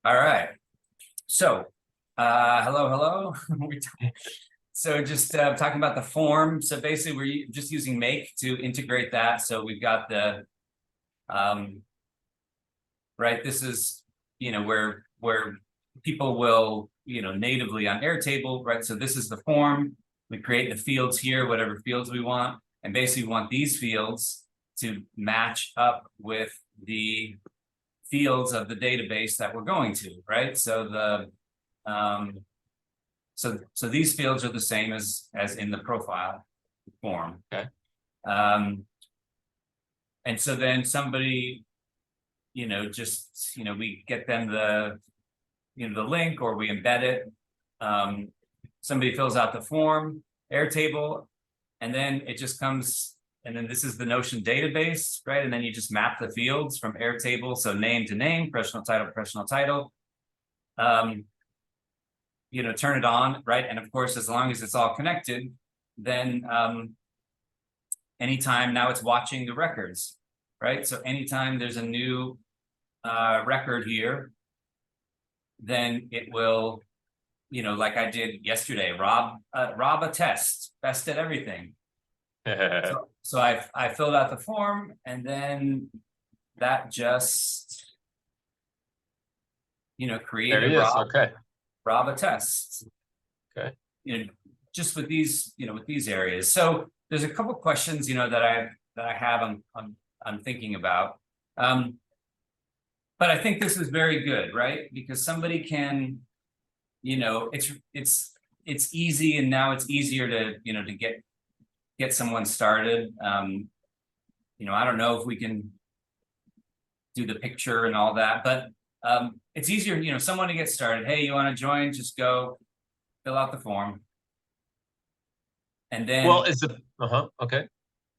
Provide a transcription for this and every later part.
All right. So, hello. So just talking about the form. So basically we're just using make to integrate that. So we've got the, right, this is, where people will, natively on Airtable, right? So this is the form. We create the fields here, whatever fields we want. And basically we want these fields to match up with the fields of the database that we're going to, right? So the so these fields are the same as in the profile form. Okay. And so then somebody, we get them the the link, or we embed it. Somebody fills out the form, Airtable, and then it just comes, and then this is the Notion database, right? And then you just map the fields from Airtable. So name to name, professional title. Turn it on, right? And of course, as long as it's all connected, then anytime now it's watching the records, right? So anytime there's a new record here, then it will, like I did yesterday, Rob a test, best at everything. So I filled out the form, and then that just created Rob a test. Okay. Just with these, with these areas. So there's a couple questions, that I have I'm thinking about. But I think this is very good, right? Because somebody can, it's easy, and now it's easier to, to get someone started. I don't know if we can do the picture and all that, but it's easier, someone to get started. Hey, you want to join? Just go fill out the form. And then, well, okay.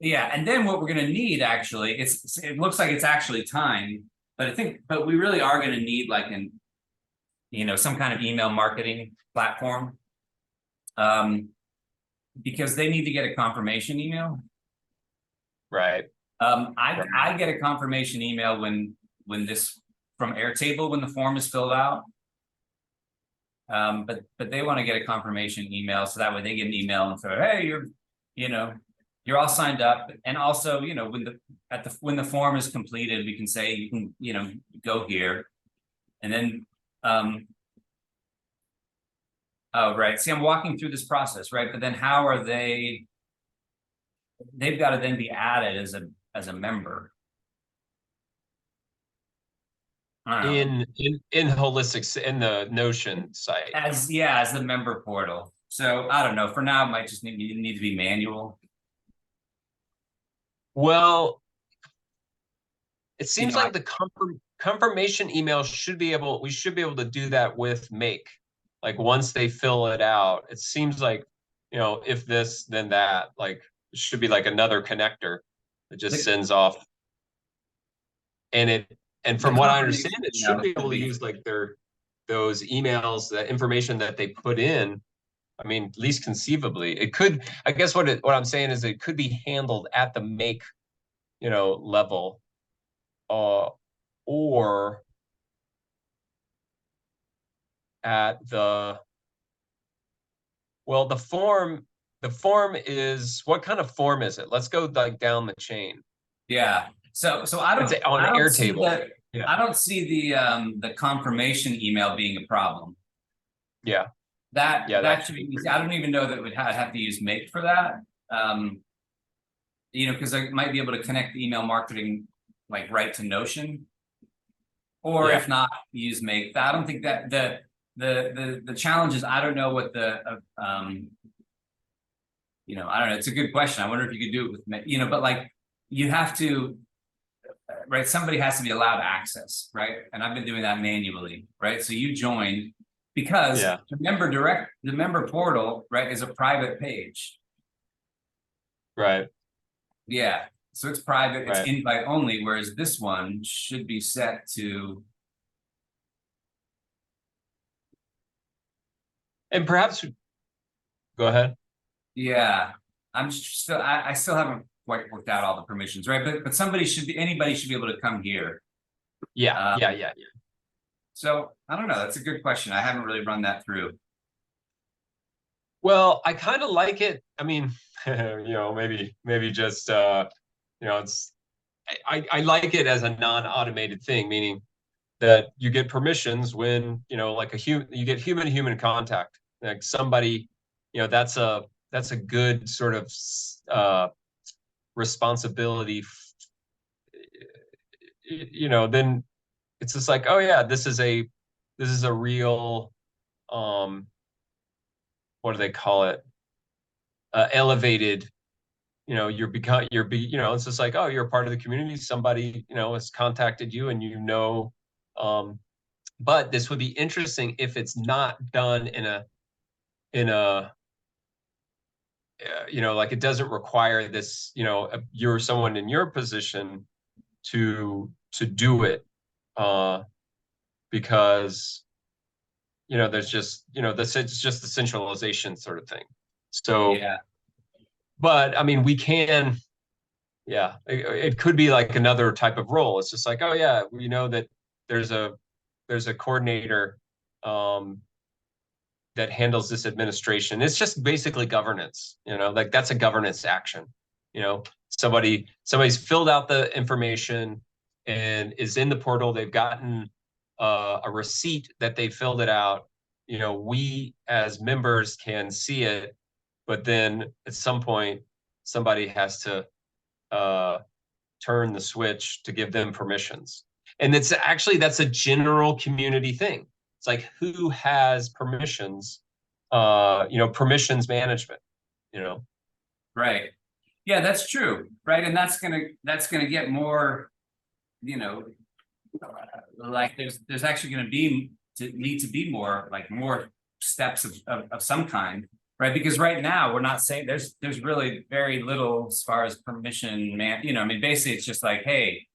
Yeah, and then what we're going to need, actually, it looks like it's actually timed, but we really are going to need like some kind of email marketing platform, because they need to get a confirmation email. Right. I get a confirmation email when this from Airtable when the form is filled out. But they want to get a confirmation email, so that way they get an email and say, hey, you're all signed up. And also, when the form is completed, we can say you can, go here. And then oh, right. See, I'm walking through this process, right? But then how are they've got to then be added as a member. In Holistics, in the Notion site, as the member portal. So I don't know, for now it might just need to be manual. Well, it seems like the confirmation email we should be able to do that with Make. Like once they fill it out, it seems like, if this, then that, like it should be like another connector that just sends off. And from what I understand, it should be able to use like those emails, that information that they put in. I mean, at least conceivably, it could. I guess what I'm saying is it could be handled at the Make, level, or at the. Well, the form is, what kind of form is it? Let's go like down the chain. Yeah. So I don't on Airtable. Yeah. I don't see the confirmation email being a problem. Yeah. That should be easy. I don't even know that we'd have to use Make for that. Because I might be able to connect the email marketing like right to Notion, or if not, use Make. I don't think that the challenge is, I don't know what the I don't know. It's a good question. I wonder if you could do it with Make, but like you have to. Right, somebody has to be allowed access, right? And I've been doing that manually, right? So you joined because the member portal, right, is a private page. Right. Yeah, so it's private, it's invite only, whereas this one should be set to. And perhaps, go ahead. Yeah, I still haven't quite worked out all the permissions, right? But anybody should be able to come here. Yeah. So I don't know. That's a good question. I haven't really run that through. Well, I kind of like it. I mean, maybe just it's I like it as a non-automated thing, meaning that you get permissions when, like you get human contact. Like somebody, that's a good sort of responsibility. Then it's just like, oh yeah, this is a real what do they call it? Elevated. It's just like, oh, you're a part of the community. Somebody, has contacted you, and um, but this would be interesting if it's not done in a like it doesn't require this, you're someone in your position to do it, because there's just this it's just the centralization sort of thing. So, Yeah. but I mean, we can, yeah, it could be like another type of role. It's just like, oh yeah, we know that there's a coordinator um, that handles this administration. It's just basically governance, like that's a governance action. Somebody's filled out the information and is in the portal. They've gotten a receipt that they filled it out. We as members can see it, but then at some point somebody has to uh, turn the switch to give them permissions. And that's a general community thing. It's like, who has permissions, permissions management, Right. Yeah, that's true. Right. And that's gonna get more, you know, like there's actually gonna need to be more steps of some kind, right? Because right now we're not saying there's really very little as far as permission I mean, basically it's just like, hey,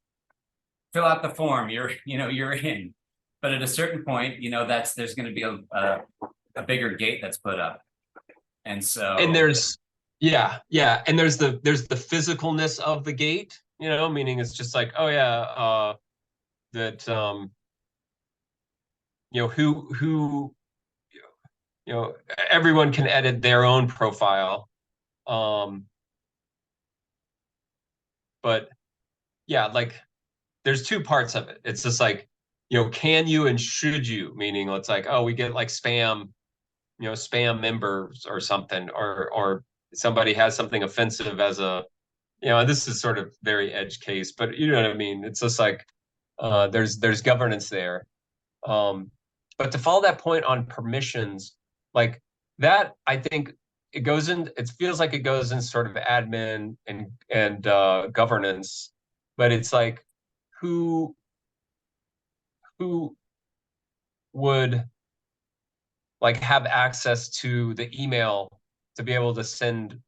fill out the form, you're in. But at a certain point, there's gonna be a bigger gate that's put up. And and so yeah, and there's the physicalness of the gate, meaning it's just like, oh yeah, that who everyone can edit their own profile, um but yeah, like there's two parts of it. It's just like, can you and should you, meaning it's like, oh, we get like spam members or something, or somebody has something offensive as a, this is sort of very edge case, but you know what I mean? It's just like, there's governance there. But to follow that point on permissions, like that, I think it feels like it goes in sort of admin and governance, but it's like, who who would like have access to the email to be able to send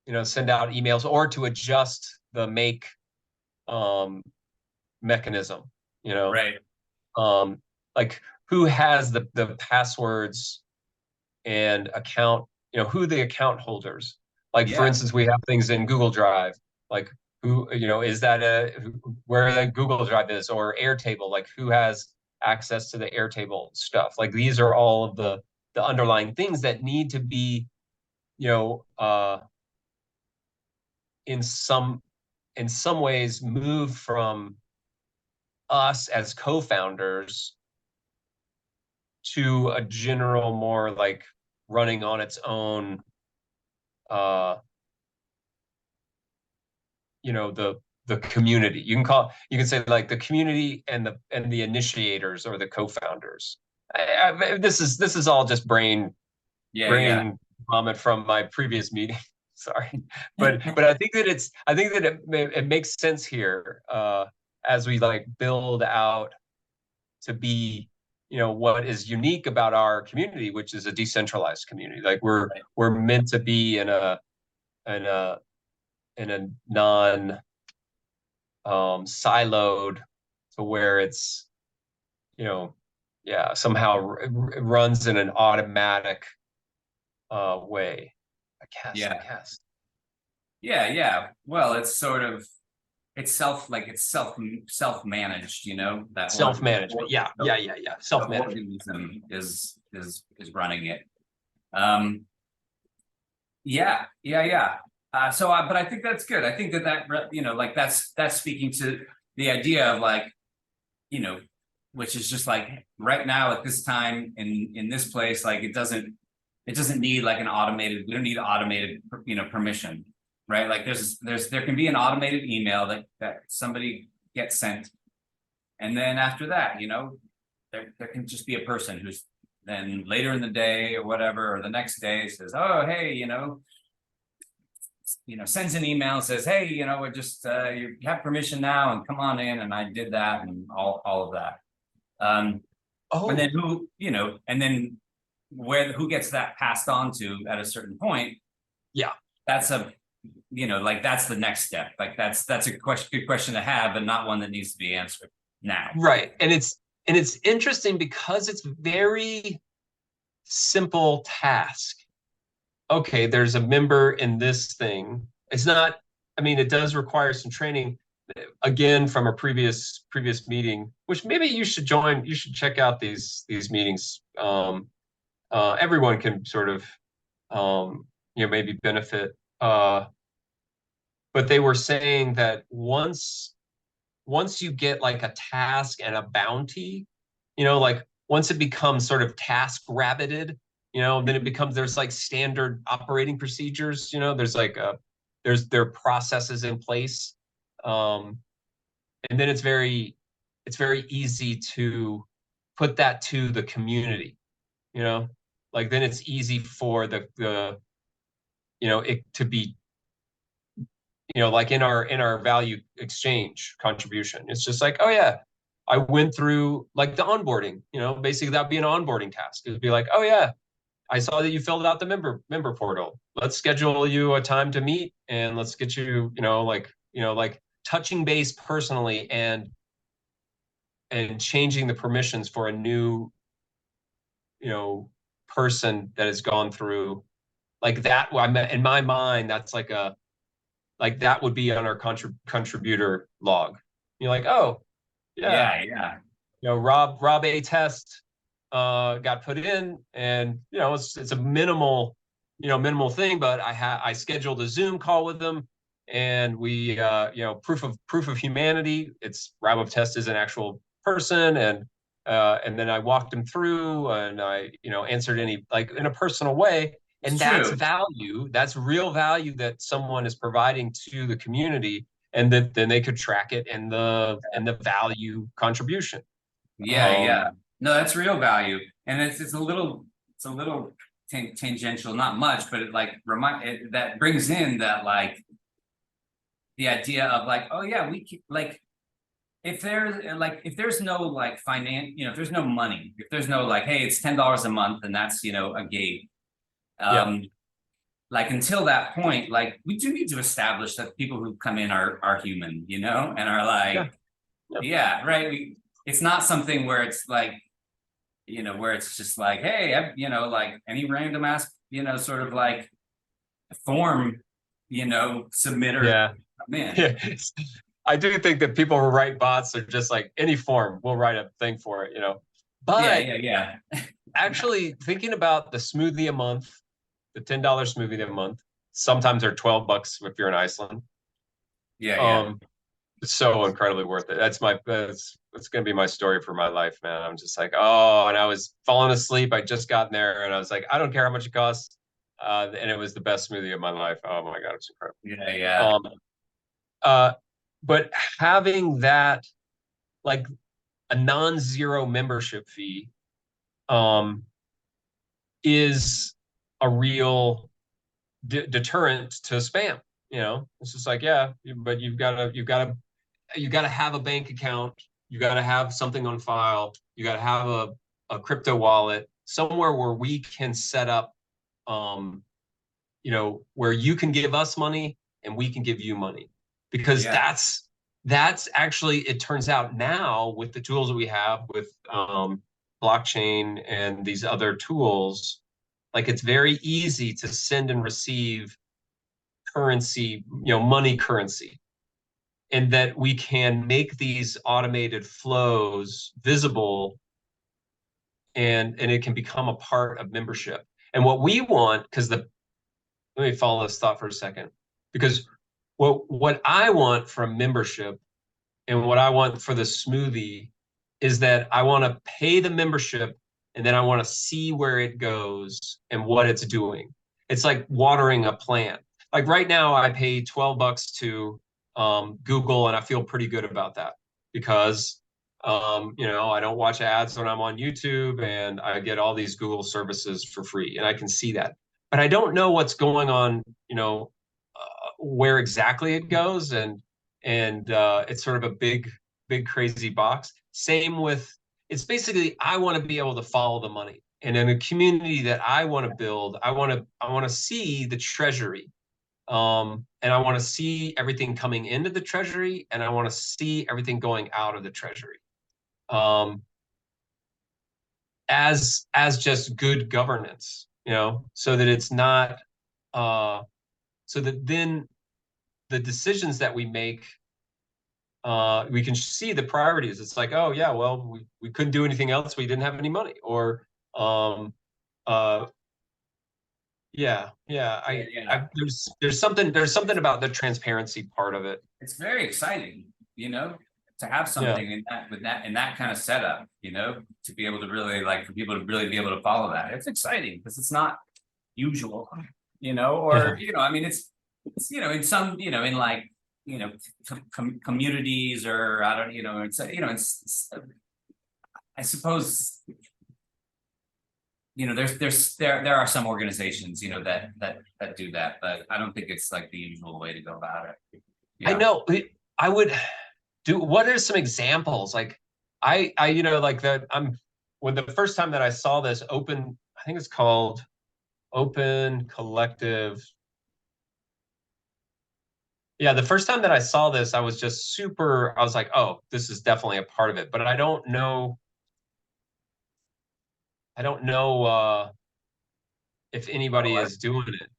out emails or to adjust the make um, mechanism, right. um, like who has the passwords and account, who the account holders. Like for Yeah. instance, we have things in Google Drive, like who, is that where the Google Drive is, or Airtable, like who has access to the Airtable stuff. Like these are all of the underlying things that need to be, you know, uh, in some in some ways moved from us as co-founders to a general, more like running on its own, uh the community. You can say like the community and the initiators or the co-founders. This is all just Yeah. brain vomit from my previous meeting. Sorry, but I think that it makes sense here, as we like build out to be, what is unique about our community, which is a decentralized community. Like Right. we're meant to be in a in a non siloed, to where it's, you know yeah, somehow runs in an automatic way. I guess. Yeah. Yeah. Well, it's sort of it's self-managed, you know, that Self-management. Yeah. the Self-management. organism is running it. Yeah. But I think that's good. I think that you know, like that's speaking to the idea of like, you know, which is just like right now at this time in this place, like it doesn't need like we don't need automated, you know, permission, right? Like there can be an automated email that somebody gets sent. And then after that, you know, there can just be a person who's then later in the day or whatever, or the next day says, oh, hey, sends an email and says, hey, you know, we're just, you have permission now and come on in. And I did that and all of that. And then who gets that passed on to at a certain point? Yeah. That's that's the next step. Like that's a good question to have, but not one that needs to be answered now. Right. And it's interesting because it's very simple task. Okay, there's a member in this thing. It's not, I mean, it does require some training, again, from a previous meeting, which maybe you should join. You should check out these meetings. Everyone can sort of maybe benefit. But they were saying that once you get like a task and a bounty, like once it becomes sort of task rabbited, then it becomes, there's like standard operating procedures, there are processes in place. And then it's very easy to put that to the community, like then it's easy for the it to be, like in our value exchange contribution. It's just like, oh yeah, I went through like the onboarding, basically that'd be an onboarding task. It'd be like, oh yeah, I saw that you filled out the member portal. Let's schedule you a time to meet and let's get you, like touching base personally and changing the permissions for a new, person that has gone through like that. In my mind, that's like that would be on our contributor log. You're like, oh Yeah. Rob A test got put in, and it's a minimal thing, but I scheduled a Zoom call with them, and we proof of humanity. It's Rob test is an actual person, and then I walked him through, and I answered any, like, in a personal way. And that's value. That's real value that someone is providing to the community, and that then they could track it in the value contribution. Yeah. No, that's real value, and it's a little tangential, not much, but it that brings in that, like, the idea of like, oh yeah, we keep, like, if there's no like if there's no money, if there's no like, hey, it's $10 a month and that's a gate. Like until that point, like we do need to establish that people who come in are human, and are like, right. It's not something where it's like, where it's just like, hey, like any random ass, sort of like form, submitter. Yeah. Man. I do think that people who write bots are just like, any form, we'll write a thing for it, But yeah. Actually thinking about the smoothie a month, the $10 smoothie a month, sometimes they're $12 if you're in Iceland. Yeah. It's so incredibly worth it. It's going to be my story for my life, man. I'm just like, oh, and I was falling asleep. I just gotten there and I was like, I don't care how much it costs. And it was the best smoothie of my life. Oh my God, it's incredible. Yeah. But having that, like a non-zero membership fee, is a real deterrent to spam. It's just like, yeah, but you've got to have a bank account. You got to have something on file. You got to have a crypto wallet somewhere where we can set up, where you can give us money and we can give you money, because that's actually, it turns out now with the tools that we have with blockchain and these other tools, like it's very easy to send and receive currency, money currency. and that we can make these automated flows visible, and it can become a part of membership. And what we want, let me follow this thought for a second, because what I want from membership and what I want for the smoothie is that I want to pay the membership, and then I want to see where it goes and what it's doing. It's like watering a plant. Like right now, I pay $12 to Google, and I feel pretty good about that because I don't watch ads when I'm on YouTube, and I get all these Google services for free, and I can see that. But I don't know what's going on, where exactly it goes, and it's sort of a big crazy box. Same with, it's basically, I want to be able to follow the money, and in a community that I want to build, I want to see the treasury, and I want to see everything coming into the treasury, and I want to see everything going out of the treasury, as just good governance, so that it's not, so that then the decisions that we make, we can see the priorities. It's like, oh yeah, well, we couldn't do anything else. We didn't have any money, or yeah. There's something about the transparency part of it. It's very exciting, to have something in that kind of setup, to be able to really, like, for people to really be able to follow that. It's exciting because it's not usual, or I mean, it's in some, in like, communities, or I don't, it's I suppose, there are some organizations, that do that, but I don't think it's like the usual way to go about it. I know. I would do. What are some examples? Like I like that. When the first time that I saw this open, I think it's called Open Collective. Yeah, the first time that I saw this, I was just super, I was like, oh, this is definitely a part of it. But I don't know if anybody is doing it.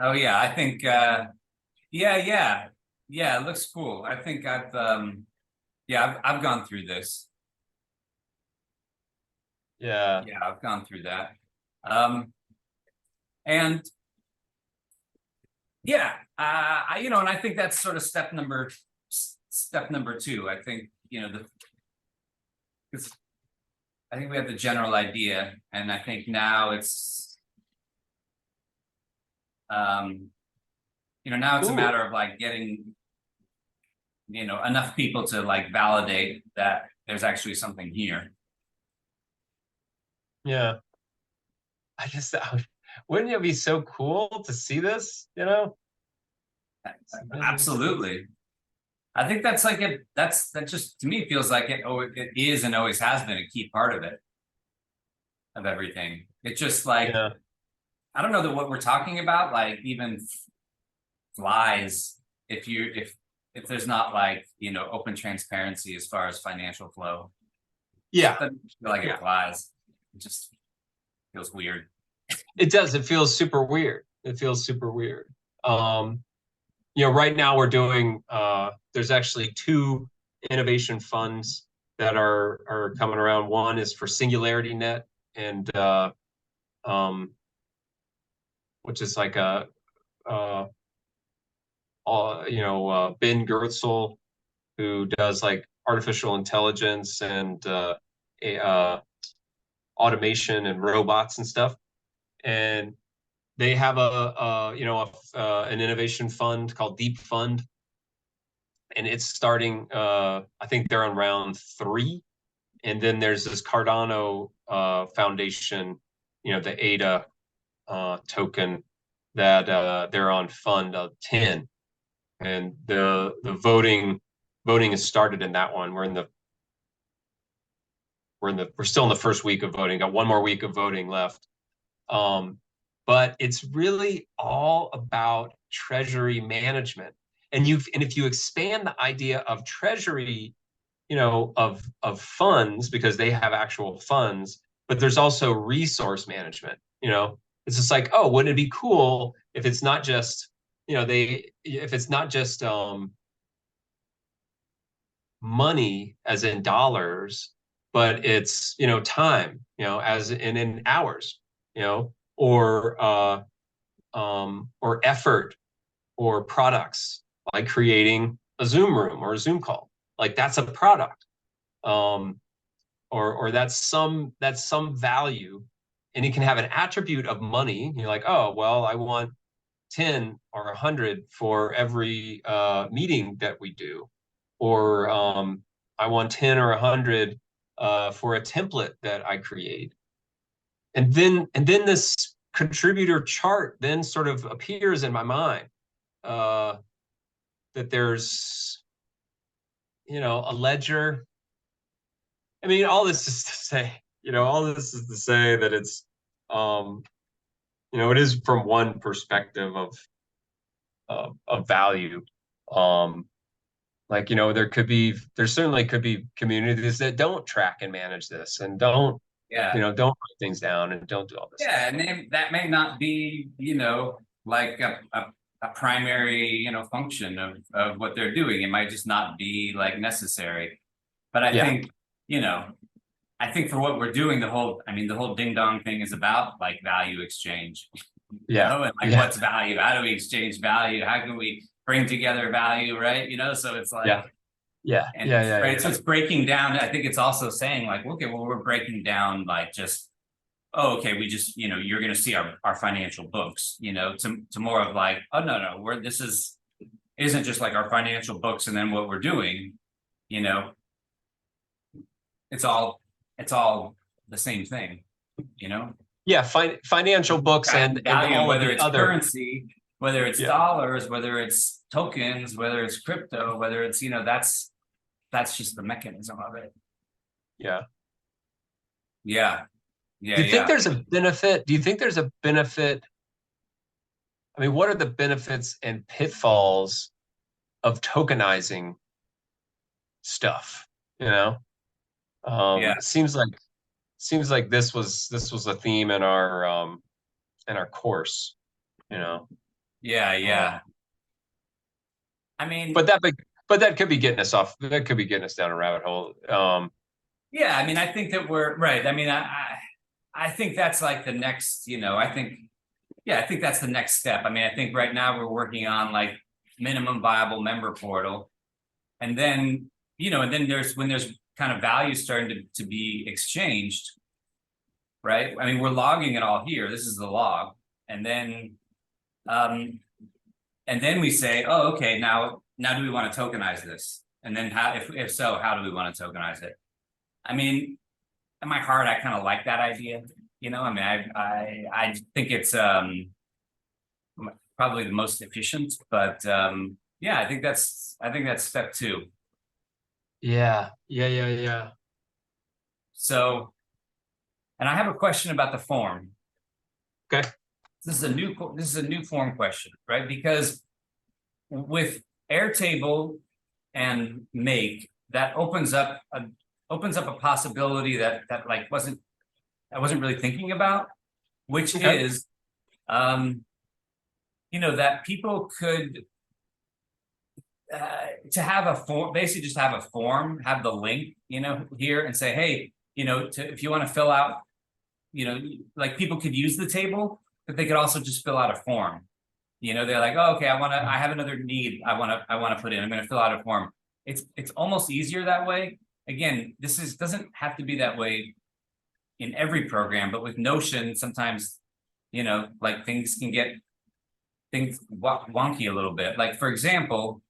Oh yeah, I think yeah, it looks cool. I think I've gone through this. Yeah. Yeah, I've gone through that. And yeah, and I think that's sort of step number two. I think, I think we have the general idea, and I think now it's, now it's a matter of like getting, enough people to like validate that there's actually something here. Yeah. I guess wouldn't it be so cool to see this, Absolutely. I think that's like that just, to me, feels like it is and always has been a key part of it, of everything. It's just like, I don't know that what we're talking about, like even flies, if there's not like, open transparency as far as financial flow. Yeah. It doesn't feel like it flies. It just feels weird. It does. It feels super weird. Right now we're doing, there's actually 2 innovation funds that are coming around. One is for Singularity Net, and which is like Ben Gertzel, who does like artificial intelligence and automation and robots and stuff. And they have an innovation fund called Deep Fund, and it's starting. I think they're on round 3, and then there's this Cardano Foundation, the ADA token that they're on fund 10, and the voting has started in that one. We're still in the first week of voting. Got one more week of voting left. But it's really all about treasury management. And if you expand the idea of treasury, of funds, because they have actual funds, but there's also resource management. It's just like, oh, wouldn't it be cool if it's not just, if it's not just money as in dollars, but it's, time, as in hours, or effort or products, like creating a Zoom room or a Zoom call. Like that's a product. Or that's some value, and you can have an attribute of money. You're like, oh, well, I want 10 or 100 for every meeting that we do, or I want 10 or 100 for a template that I create. And then this contributor chart then sort of appears in my mind, that there's, a ledger. I mean, all this is to say, that it's, it is from one perspective of value. There certainly could be communities that don't track and manage this, and don't write things down, and don't do all this. Yeah, and that may not be, like a primary, function of what they're doing. It might just not be like necessary. But I think, I think for what we're doing, the whole ding dong thing is about like value exchange. And like what's value? How do we exchange value? How can we bring together value, right? So it's like right. So it's breaking down. I think it's also saying like, okay, well, we're breaking down like just, oh, okay, we just, you're gonna see our financial books, to more of like, oh no, isn't just like our financial books and then what we're doing, it's all the same thing, financial books and all whether it's other currency, whether it's dollars, whether it's tokens, whether it's crypto, whether it's, that's just the mechanism of it. Do you think there's a benefit? I mean, what are the benefits and pitfalls of tokenizing stuff? It seems like this was a theme in our course. I mean, but that could be getting us off. That could be getting us down a rabbit hole. I mean, I think that we're right. I mean, I think that's like the next, I think that's the next step. I mean, I think right now we're working on like minimum viable member portal. And then, when there's kind of value starting to be exchanged, right? I mean, we're logging it all here. This is the log. And then we say, oh, okay, now do we want to tokenize this? And then if so, how do we want to tokenize it? I mean, in my heart, I kind of like that idea. I mean, I think it's probably the most efficient, but I think that's step 2. Yeah. So, and I have a question about the form. Okay. This is a new form question, right? Because with Airtable and Make, that opens up a possibility that like I wasn't really thinking about, which is, that people could to have a form, basically just have a form, have the link, here, and say, hey, if you want to fill out, like people could use the table, but they could also just fill out a form. They're like, oh, okay, I have another need I want to put in. I'm going to fill out a form. It's almost easier that way. Again, doesn't have to be that way in every program, but with Notion, sometimes, like things can get wonky a little bit. Like, for example,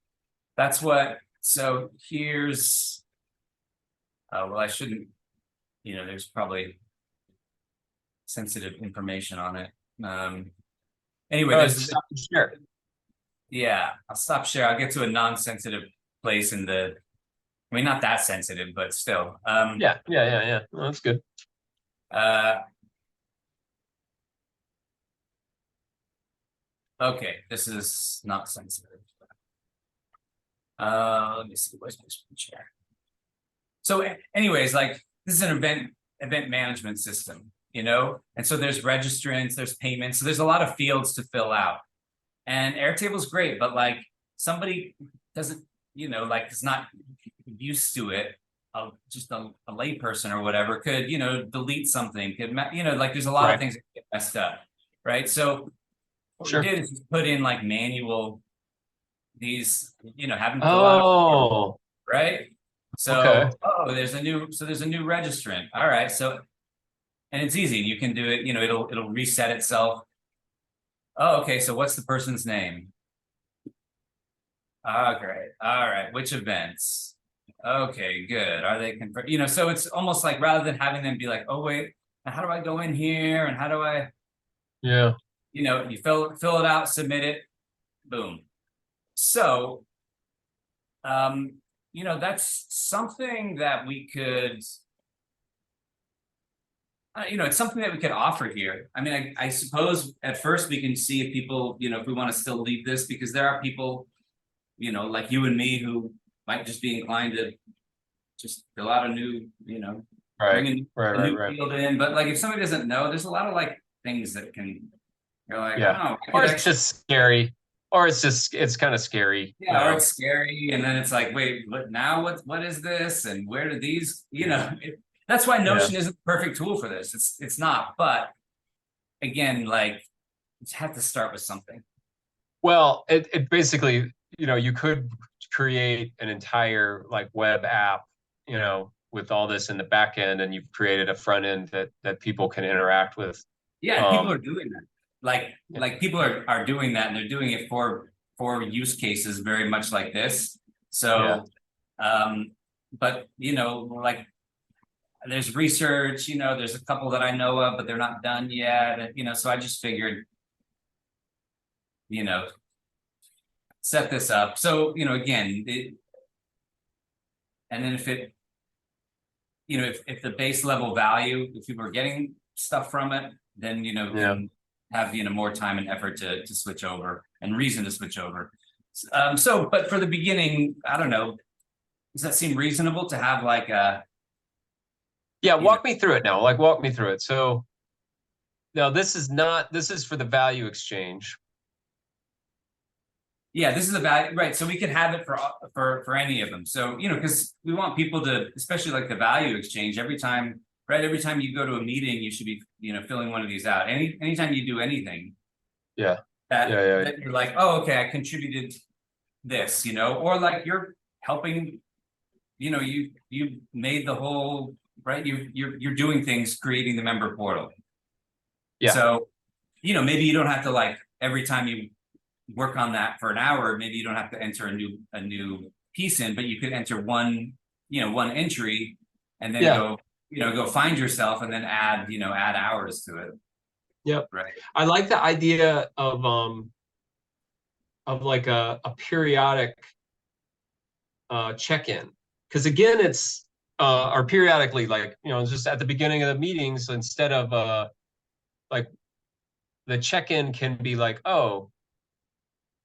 so here's, well, I shouldn't, there's probably sensitive information on it. Anyway, stop and share. Yeah, I'll stop share. I'll get to a non-sensitive place in the, I mean, not that sensitive, but still. Yeah. Well, that's good. Okay, this is not sensitive. Let me see, where's my screen share? So anyways, like this is an event management system, and so there's registrants, there's payments, so there's a lot of fields to fill out. And Airtable's great, but like somebody doesn't, like is not used to it, just a lay person or whatever could, delete something, could, like there's a lot of things that get messed up, right? So what we did is just put in like manual, these, have them fill out a form, right? So, there's a new registrant. All right. So, and it's easy. You can do it, it'll reset itself. Oh, okay. So what's the person's name? Oh, great. All right. Which events? Okay, good. Are they confirmed? So it's almost like rather than having them be like, oh, wait, how do I go in here? And how do I, you fill it out, submit it, boom. So, that's something that we could, it's something that we could offer here. I mean, I suppose at first we can see if people, if we want to still leave this, because there are people, like you and me, who might just be inclined to just fill out a new, bring a new field in. But like, if somebody doesn't know, there's a lot of like things that can, you're like, oh, or it's just scary, or it's kind of scary. Yeah, or it's scary, and then it's like, wait, what is this, and where do these, that's why Notion isn't the perfect tool for this. It's not, but again, like, you have to start with something. Well, it basically, you could create an entire like web app, with all this in the back end, and you've created a front end that people can interact with. Yeah, people are doing that. Like people are doing that, and they're doing it for use cases very much like this. So, but like there's research, there's a couple that I know of, but they're not done yet. So I just figured, set this up. So, again, and then if it, if the base level value, if people are getting stuff from it, then, can have, more time and effort to switch over and reason to switch over. But for the beginning, I don't know, does that seem reasonable to have like a, walk me through it now. Like, walk me through it. So now this is for the value exchange. Yeah, this is a value, right? So we could have it for any of them. So, because we want people to, especially like the value exchange, every time you go to a meeting, you should be, filling one of these out. Anytime you do anything. That you're like, oh, okay, I contributed this, or like you're helping, you made the whole, right? You're doing things, creating the member portal. Yeah. So, maybe you don't have to, like, every time you work on that for an hour, maybe you don't have to enter a new piece in, but you could enter one entry, and then go find yourself, and then add hours to it. Yep. Right. I like the idea of like a periodic check-in, because again, it's or periodically, like, just at the beginning of the meetings, instead of like the check-in can be like, oh,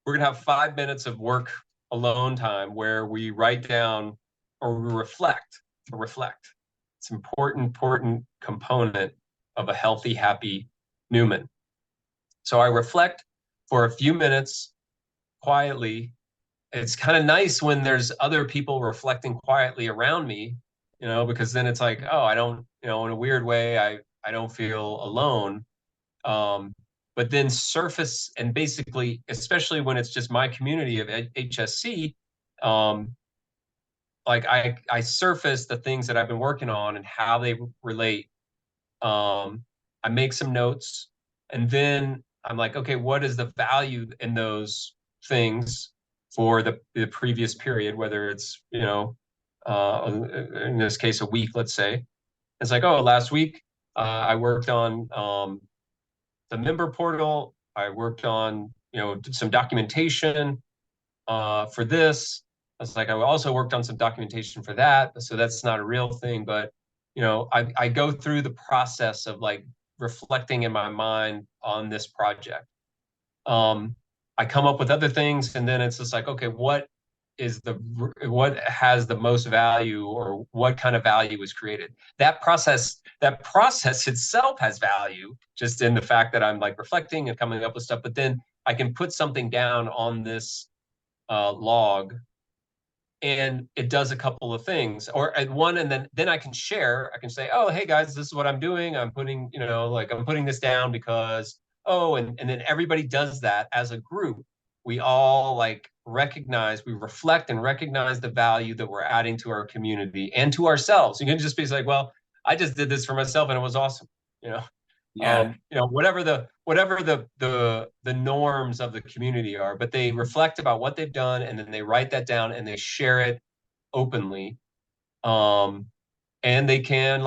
we're gonna have 5 minutes of work alone time where we write down or we reflect. It's an important component of a healthy, happy Newman. So I reflect for a few minutes quietly. It's kind of nice when there's other people reflecting quietly around me, because then it's like, oh, I don't, in a weird way, I don't feel alone. But then surface, and basically, especially when it's just my community of HSC, like I surface the things that I've been working on and how they relate. I make some notes, and then I'm like, okay, what is the value in those things for the previous period, whether it's, in this case, a week, let's say. It's like, oh, last week I worked on the member portal. I worked on, some documentation for this. It's like I also worked on some documentation for that. So that's not a real thing, but I go through the process of like reflecting in my mind on this project. I come up with other things, and then it's just like, okay, what has the most value, or what kind of value is created? That process itself has value, just in the fact that I'm like reflecting and coming up with stuff, but then I can put something down on this log and it does a couple of things, and then I can share. I can say, oh, hey guys, this is what I'm doing. I'm putting, I'm putting this down because, and then everybody does that as a group. We all like we reflect and recognize the value that we're adding to our community and to ourselves. You can just be like, well, I just did this for myself and it was awesome. Yeah. Whatever the norms of the community are, but they reflect about what they've done and then they write that down and they share it openly. And they can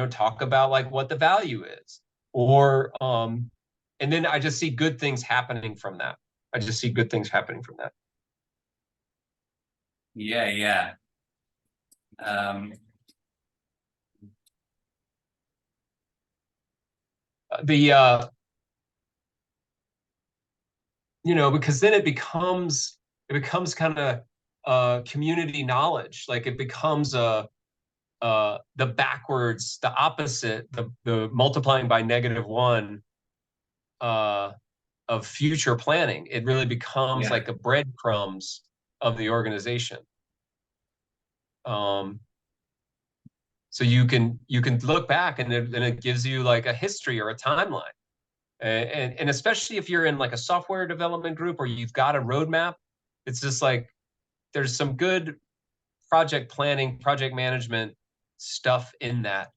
talk about like what the value is, or and then I just see good things happening from that. I just see good things happening from that. Yeah, yeah. Because then it becomes kind of community knowledge. Like it becomes the opposite, the multiplying by -1 of future planning. It really becomes like a breadcrumbs of the organization. So you can look back and it gives you like a history or a timeline. And especially if you're in like a software development group or you've got a roadmap, it's just like there's some good project planning, project management stuff in that.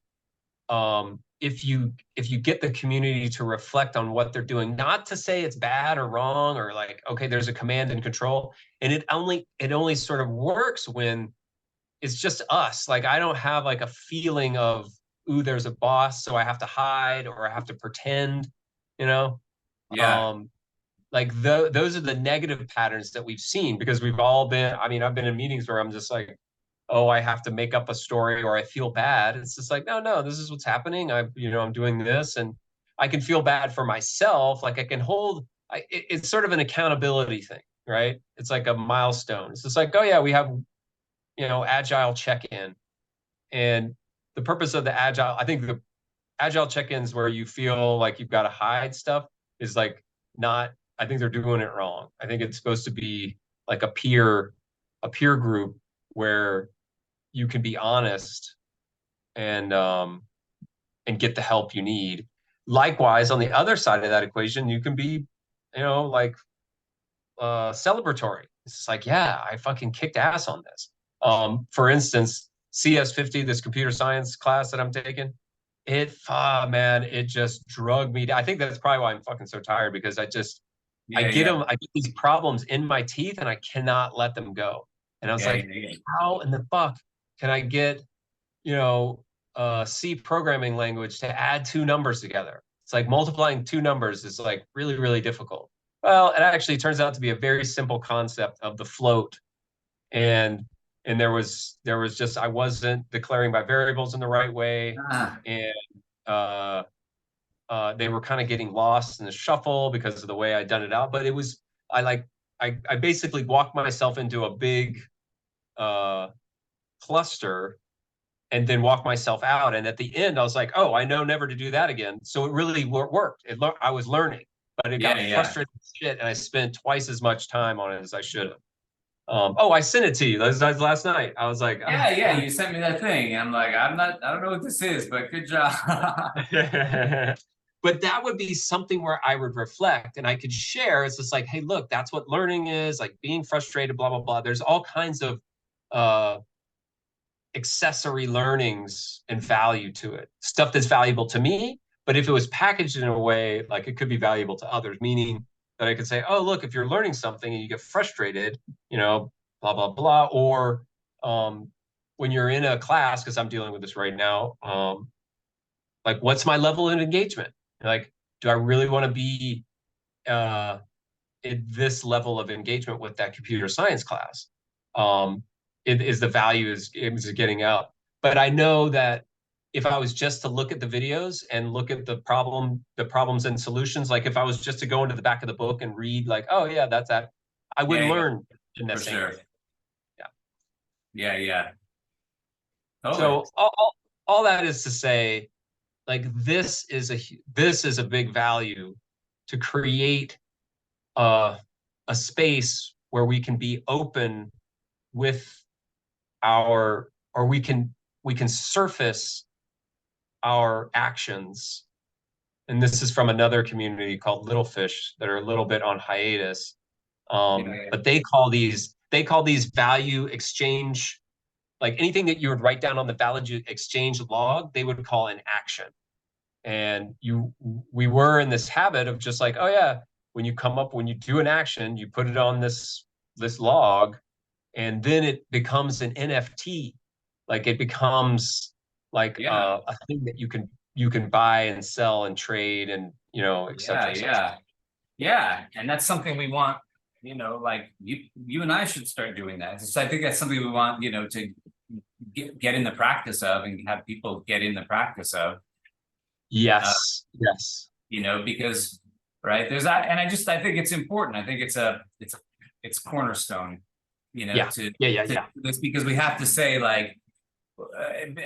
If you get the community to reflect on what they're doing, not to say it's bad or wrong or like, okay, there's a command and control, and it only sort of works when it's just us. Like I don't have like a feeling of, ooh, there's a boss, so I have to hide or I have to pretend, Yeah. like those are the negative patterns that we've seen because we've all been, I mean, I've been in meetings where I'm just like, oh, I have to make up a story or I feel bad. It's just like, no, this is what's happening. I'm doing this and I can feel bad for myself. Like I can it's sort of an accountability thing, right? It's like a milestone. It's just like, oh yeah, we have, agile check-in. And the purpose of the agile, I think the agile check-ins where you feel like you've got to hide stuff is like not, I think they're doing it wrong. I think it's supposed to be like a peer group where you can be honest and get the help you need. Likewise, on the other side of that equation, you can be, like celebratory. It's just like, yeah, I fucking kicked ass on this. For instance, CS50, this computer science class that I'm taking, man, it just drug me down. I think that's probably why I'm fucking so tired because I get these problems in my teeth and I cannot let them go. And I was how in the fuck can I get, C programming language to add two numbers together? It's like multiplying two numbers is like really, really difficult. Well, it actually turns out to be a very simple concept of the float. And there was just, I wasn't declaring my variables in the right way. And they were kind of getting lost in the shuffle because of the way I'd done it out. But it was, I basically walked myself into a big cluster and then walk myself out. And at the end, I was like, oh, I know never to do that again. So it really worked. I was learning, but it got frustrating shit. And I spent twice as much time on it as I should have. I sent it to you last night. I was like, yeah, you sent me that thing. And I'm like, I don't know what this is, but good job. But that would be something where I would reflect and I could share. It's just like, hey, look, that's what learning is, like being frustrated, blah, blah, blah. There's all kinds of accessory learnings and value to it, stuff that's valuable to me. But if it was packaged in a way, like it could be valuable to others, meaning that I could say, oh, look, if you're learning something and you get frustrated, blah, blah, blah. Or when you're in a class, because I'm dealing with this right now, like what's my level of engagement? Like, do I really want to be at this level of engagement with that computer science class? The value is getting out. But I know that if I was just to look at the videos and look at the problems and solutions, like if I was just to go into the back of the book and read like, oh yeah, that's that, I would learn in that same way. Yeah. Totally. So all that is to say, like this is a big value to create a space where we can be open with our, or we can surface our actions. And this is from another community called Little Fish that are a little bit on hiatus. But they call these value exchange, like anything that you would write down on the value exchange log, they would call an action. And we were in this habit of just like, oh yeah, when you do an action, you put it on this log, and then it becomes an NFT. Like it becomes like a thing that you can buy and sell and trade and, you know, et cetera, et cetera. Yeah. And that's something we want, you know, like you and I should start doing that. So I think that's something we want, you know, to get in the practice of and have people get in the practice of. Yes. Yes. You know, because right there's that, and I think it's important. I think it's cornerstone, you know, yeah. This, because we have to say like,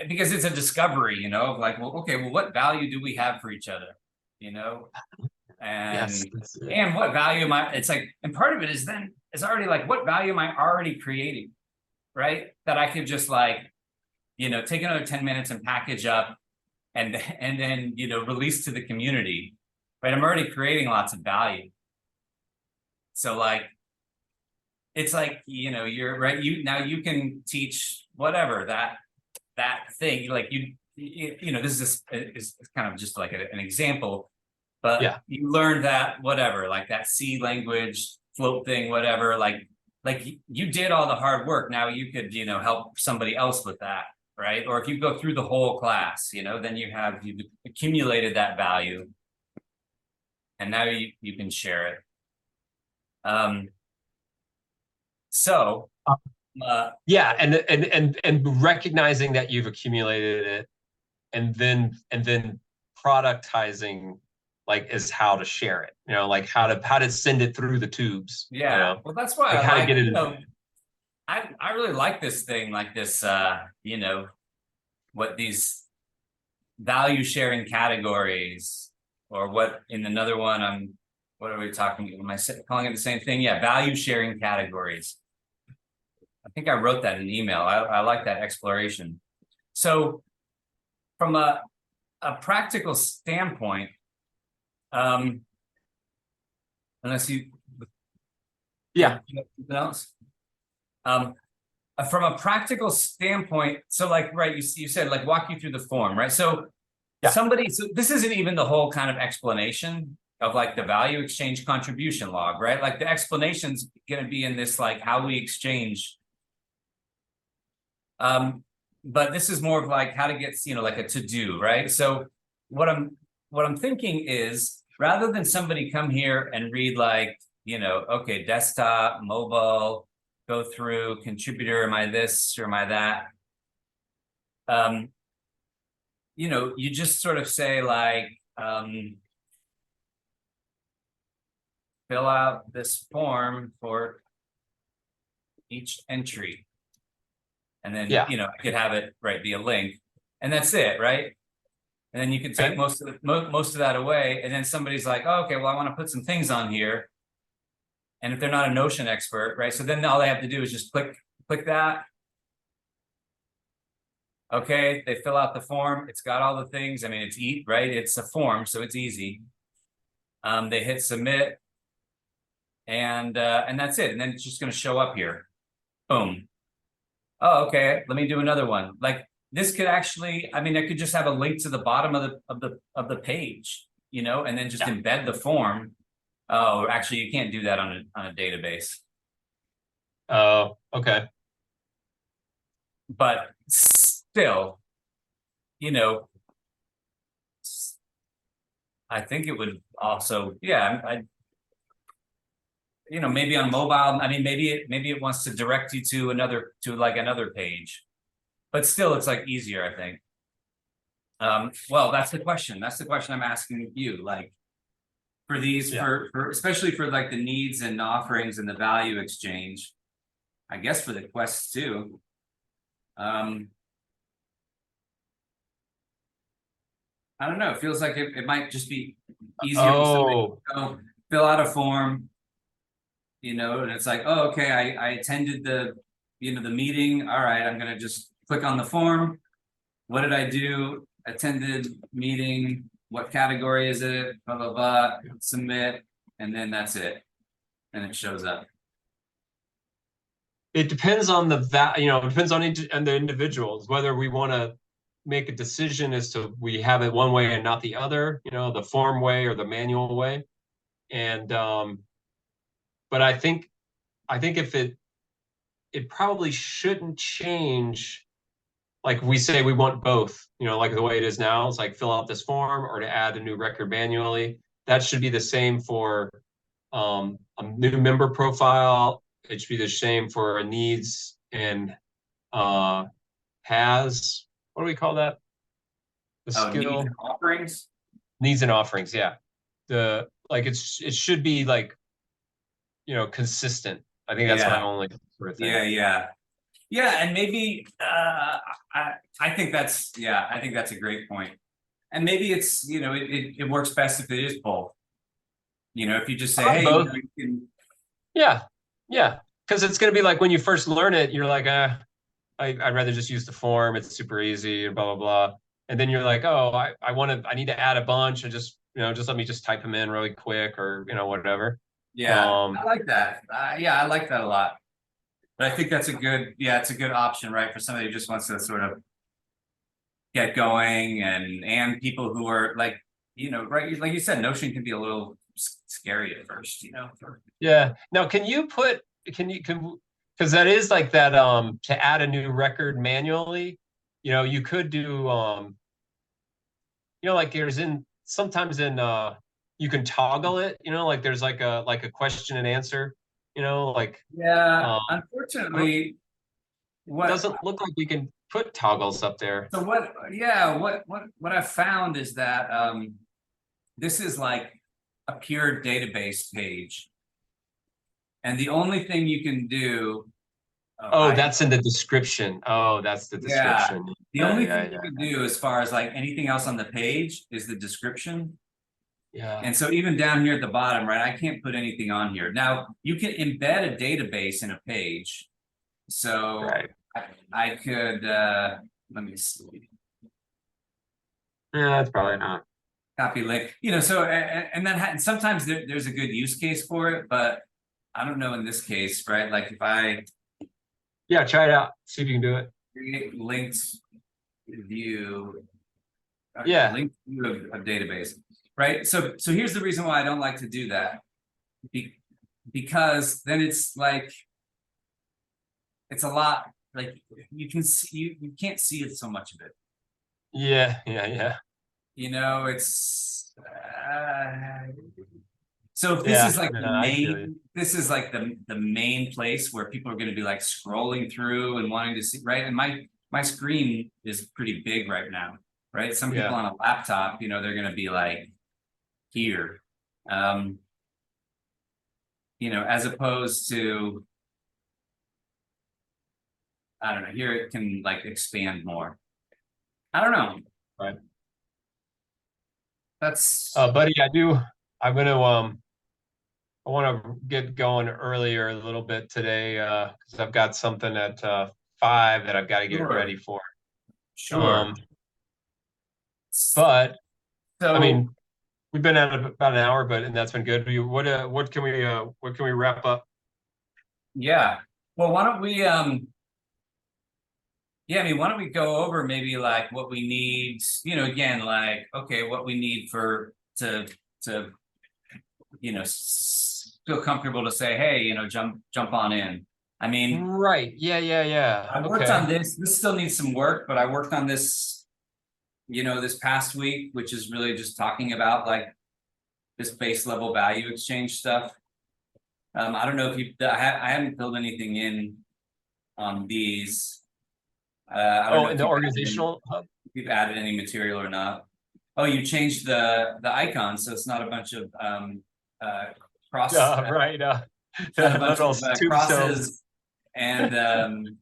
because it's a discovery, you know, of like, well, okay, well, what value do we have for each other, you know, and and what value am I? It's like, and part of it is then it's already like, what value am I already creating, right? That I could just like, you know, take another 10 minutes and package up and then, you know, release to the community, right? I'm already creating lots of value. So like, it's like, you know, you're right. Now you can teach whatever that thing, like you know, this is kind of just like an example, but you learn that whatever, like that C language float thing, whatever, like you did all the hard work. Now you could, you know, help somebody else with that. Right. Or if you go through the whole class, you know, then you've accumulated that value. And now you can share it. So yeah, and recognizing that you've accumulated it, and then productizing like is how to share it, you know, like how to send it through the tubes. Yeah. You know? Well, that's why like how to get it in. I really like this thing, like this, you know, what these value sharing categories, or what in another one, what are we talking? Am I calling it the same thing? Yeah, value sharing categories. I think I wrote that in an email. I like that exploration. So from a practical standpoint, unless you, something else. From a practical standpoint, so like, right, you said like walk you through the form, right? So so this isn't even the whole kind of explanation of like the value exchange contribution log, right? Like the explanation's going to be in this, like how we exchange. But this is more of like how to get, you know, like a to-do, right? So what I'm thinking is, rather than somebody come here and read like, you know, okay, desktop, mobile, go through contributor, am I this or am I that? You know, you just sort of say like, fill out this form for each entry. And then, you know, I could have it be a link, and that's it, right? And then you can take most of that away, and then somebody's like, oh, okay, well, I want to put some things on here. And if they're not a Notion expert, right? So then all they have to do is just click that. Okay, they fill out the form. It's got all the things. I mean, it's right? It's a form, so it's easy. They hit submit, and that's it. And then it's just going to show up here. Boom. Oh, okay. Let me do another one. Like this could actually, I mean, I could just have a link to the bottom of the page, you know, and then just embed the form. Oh, actually, you can't do that on a database. Oh, okay. But still, you know, I think it would also, you know, maybe on mobile. I mean, maybe it wants to direct you to another page, but still, it's like easier, I think. Well, that's the question. That's the question I'm asking you. Like, for these, for especially for like the needs and offerings and the value exchange, I guess for the quests too. I don't know. It feels like it might just be easier for somebody to go fill out a form, you know, and it's like, oh, okay, I attended the the meeting, all right, I'm gonna just click on the form. What did I do? Attended meeting, what category is it? Blah, blah, blah, submit, and then that's it. And it shows up. It depends on the it depends on the individuals, whether we want to make a decision as to we have it one way and not the other, the form way or the manual way. And but I think if it probably shouldn't change. Like we say, we want both, like the way it is now. It's like fill out this form or to add a new record manually. That should be the same for a new member profile. It should be the same for a needs and has, what do we call that? The skill needs and offerings. Needs and offerings, yeah. It should be like, consistent. I think that's my only sort of thing. Yeah, and maybe I think that's a great point. And maybe it's it works best if it is both. If you just say, hey, both. you can... Yeah, because it's gonna be like when you first learn it, you're like, I'd rather just use the form. It's super easy and blah blah blah. And then you're like, oh, I need to add a bunch and just let me just type them in really quick or whatever. Yeah, I like that. I like that a lot. But I think that's it's a good option, right? For somebody who just wants to sort of get going and people who are like, right, like you said, Notion can be a little scary at first, Yeah. Now, because that is like that, to add a new record manually, you could do, like sometimes you can toggle it, like there's like a question and answer, unfortunately, it doesn't look like we can put toggles up there. So what I found is that this is like a pure database page, and the only thing you can do. That's in the description. Oh, that's the description. The only thing you can do as far as like anything else on the page is the description. Yeah. And so even down here at the bottom, right, I can't put anything on here. Now you can embed a database in a page. So I could let me see. Yeah, that's probably not. Copy link, so and then sometimes there's a good use case for it, but I don't know in this case, right? Like if I try it out, see if you can do it. Create linked view. Linked view of database, right? So here's the reason why I don't like to do that, because then it's like it's a lot. Like you can see you can't see it so much of it. Yeah. It's so if this is like the main, this is like the main place where people are going to be like scrolling through and wanting to see, right? And my screen is pretty big right now, right? Some people on a laptop, they're going to be like here, as opposed to, I don't know, here it can like expand more. I don't know. Right. That's buddy, I want to get going earlier a little bit today, because I've got something at 5 that I've got to get ready for. Sure. But so I mean, we've been at about an hour, and that's been good. What can we wrap up? Yeah. Well, why don't we why don't we go over maybe like what we need, again, like, okay, what we need to feel comfortable to say, hey, jump on in. I mean, right. Yeah. I worked on this. This still needs some work, but I worked on this, this past week, which is really just talking about like this base level value exchange stuff. I don't know if I haven't filled anything in on these. I don't know in the organizational hub, if you've added any material or not. Oh, you changed the icon, so it's not a bunch of cross. Right. A bunch of crosses and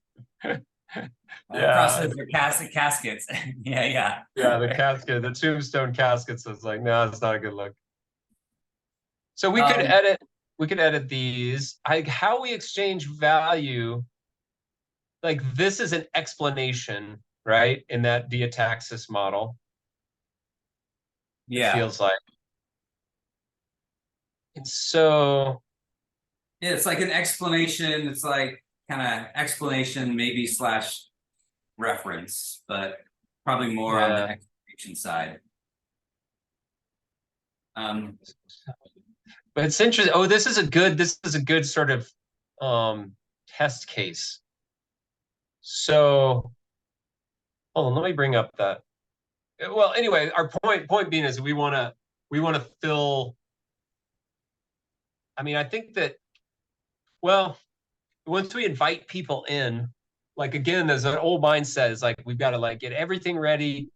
crosses or caskets. Yeah, the casket, the tombstone caskets is like, no, it's not a good look. So we could edit these. How we exchange value like this is an explanation, right? In that diataxis model, it Yeah. feels like. And so, Yeah, it's like an explanation. It's like kind of explanation, maybe slash reference, but probably more on the yeah. explanation side. But it's interesting. Oh, this is a good sort of test case. So hold on, let me bring up that. Well, anyway, our point being is we want to fill. I mean, I think that, well, once we invite people in, like again, as an old mindset is like we've got to like get everything ready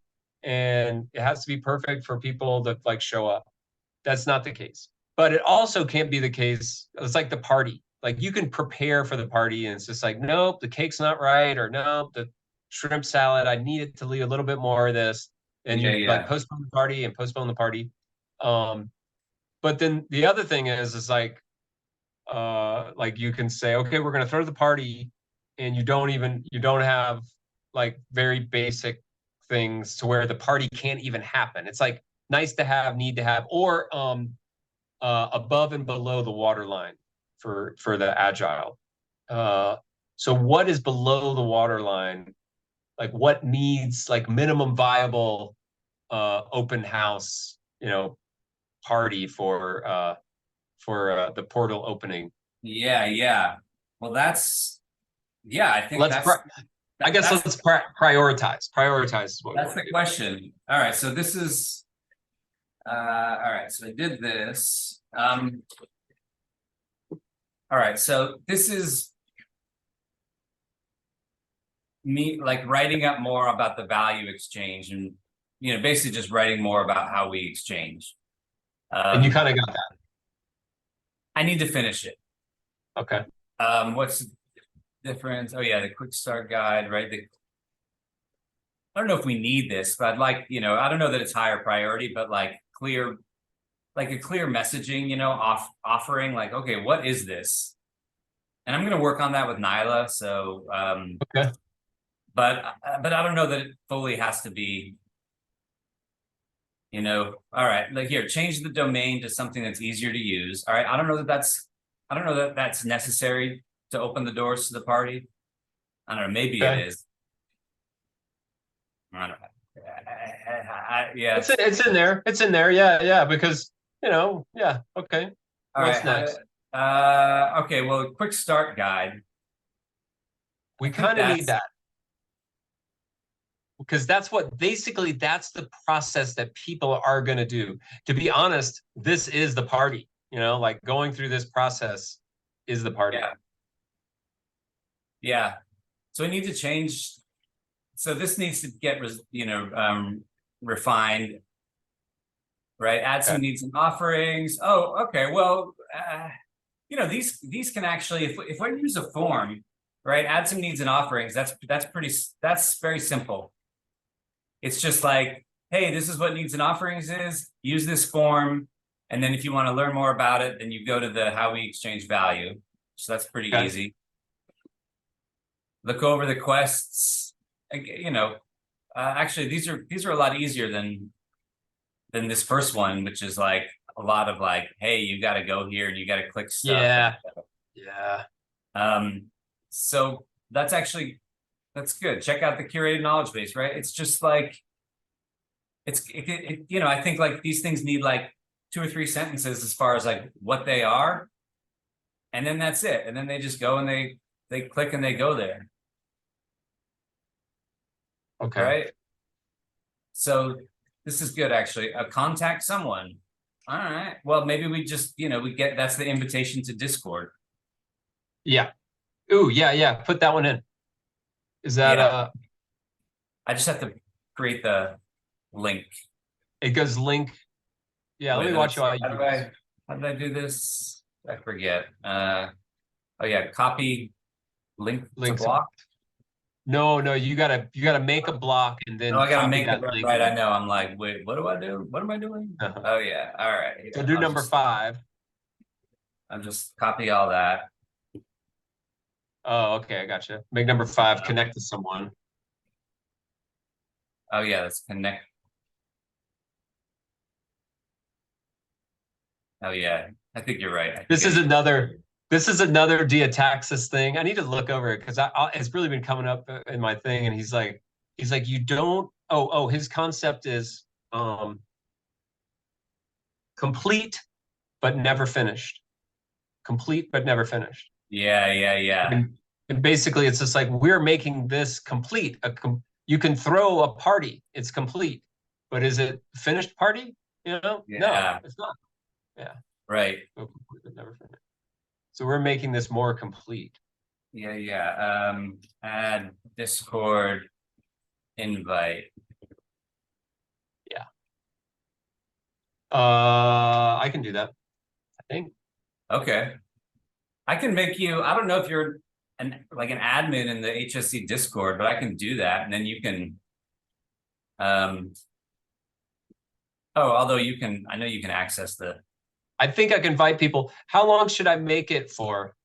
and it has to be perfect for people to like show up. That's not the case. But it also can't be the case. It's like the party. Like you can prepare for the party and it's just like, nope, the cake's not right, or nope, the shrimp salad, I need it to leave a little bit more of this. And Yeah, you like yeah. postpone the party and postpone the party. But then the other thing is like you can say, okay, we're gonna throw the party and you don't have like very basic things to where the party can't even happen. It's like nice to have, need to have, or above and below the water line for the agile. So what is below the water line? Like what needs like minimum viable open house, party for the portal opening. Yeah, yeah. Well, yeah, I think Let's I guess that's let's prioritize. Prioritize is what we that's want the to do. question. All right, so this is all right, so I did this. All right, so this is me like writing up more about the value exchange and basically just writing more about how we exchange. And you Um, kind of got that. I need to finish it. Okay. What's the difference? Oh yeah, the quick start guide, right? I don't know if we need this, but I'd like, I don't know that it's higher priority, but like a clear messaging, offering like, okay, what is this? And I'm going to work on that with Nyla. So, Okay. but I don't know that it fully has to be, all right, like here, change the domain to something that's easier to use. All right. I don't know that that's necessary to open the doors to the party. I don't know. Maybe it Okay. is. I don't know. Yeah. It's in there. It's in there. Yeah, yeah. Because yeah. Okay. All What's right. next? Okay. Well, quick start guide. I We think kind of need that's that because that's the process that people are going to do. To be honest, this is the party. Like going through this process is the party. yeah. Yeah. So we need to change. So this needs to get refined, right? Add Okay. some needs and offerings. Oh, okay. Well, these can actually, if we use a form, right? Add some needs and offerings. That's very simple. It's just like, hey, this is what needs and offerings is. Use this form, and then if you want to learn more about it, then you go to the how we exchange value. So that's pretty Okay. easy. Look over the quests. Actually, these are a lot easier than this first one, which is like a lot of like, hey, you got to go here and you got to click stuff. Yeah. Yeah. So that's good. Check out the curated knowledge base, right? It's just like I think like these things need like 2 or 3 sentences as far as like what they are, and then that's it. And then they just go and they click and they go there. Okay. Right. So this is good, actually. Contact someone. All right. Well, maybe we just, that's the invitation to Discord. Yeah. Ooh, yeah, yeah. Put that one in. Is that Yeah. I just have to create the link. it goes link. Yeah, let me watch you. How did I do this? I forget. Oh yeah, copy link to links. block. No, you gotta make a block and then No, I gotta copy make that it link. right. I know. I'm like, wait, what do I do? What am I doing? Oh yeah. All right. So Yeah, do number 5. I'll just copy all that. Oh, okay, I gotcha. Make number 5, connect to someone. Oh yeah, let's connect. Oh yeah, I think you're right. I think This is another Diataxis thing. I need to look over it because it's really been coming up in my thing, and he's like, you don't. His concept is complete but never finished. Complete but never finished. Yeah. And basically, it's just like we're making this complete. You can throw a party; it's complete, but is it finished party? No, it's not. Yeah, right. So complete but never finished. So we're making this more complete. Yeah. Add Discord invite. Yeah. I can do that, I think. Okay. I can make you, I don't know if you're an admin in the HSC Discord, but I can do that. And then you can, although I know you can access I think I can invite people. How long should I make it for?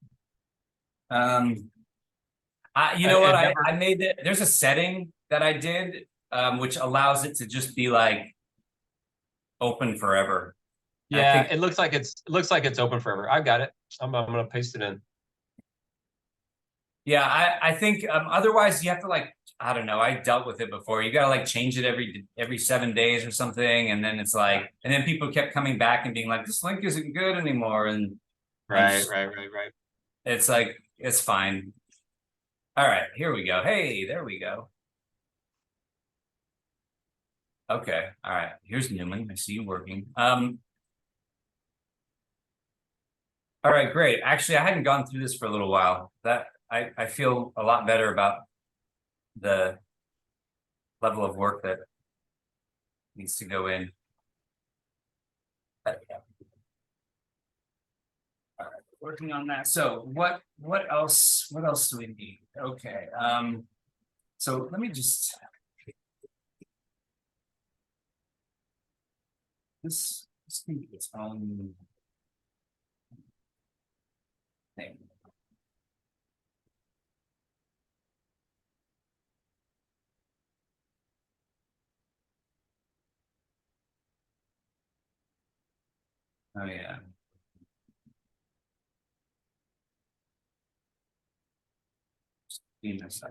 You know what? I made it. There's a setting that I did, which allows it to just be like open forever. Yeah, it looks like it's open forever. I've got it. I'm gonna paste it in. Yeah, I think otherwise you have to I don't know. I dealt with it before. You gotta change it every 7 days or something, and then it's and then people kept coming back and being like, "This link isn't good anymore." And right. It's it's fine. All right, here we go. Hey, there we go. Okay, all right. Here's Newman. I see you working. All right, great. Actually, I hadn't gone through this for a little while. I feel a lot better about the level of work that needs to go in. All right, working on that. So what else do we need? Okay. So let me just this can be its own thing. Oh yeah. Just clean this up.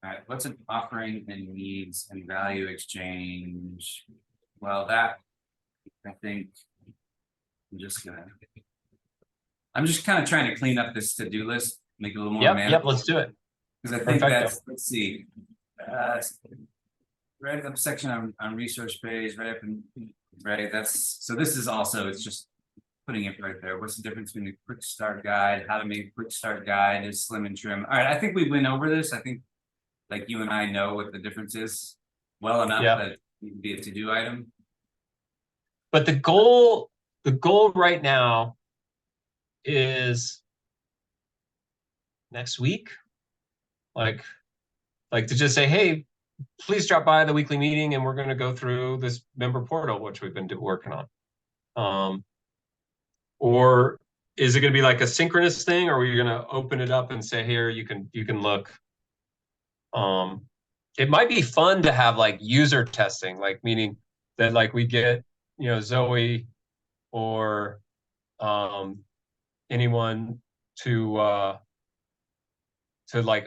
All right, what's an offering and needs and value exchange? Well, that I think I'm just kind of trying to clean up this to-do list, make it a little more manageable. Yep, let's do it. Because I think that's, let's see. Right up section on resource page, right up in, right, so this is also, it's just putting it right there. What's the difference between the quick start guide, how to make a quick start guide is slim and trim. All right, I think we went over this. I think you and I know what the difference is well enough that it can be a to-do item. But the goal right now is next week, like to just say, hey, please drop by the weekly meeting and we're going to go through this member portal, which we've been working on. Or is it going to be like a synchronous thing, or are we going to open it up and say, here, you can look? It might be fun to have user testing, meaning that we get, Zoe or anyone to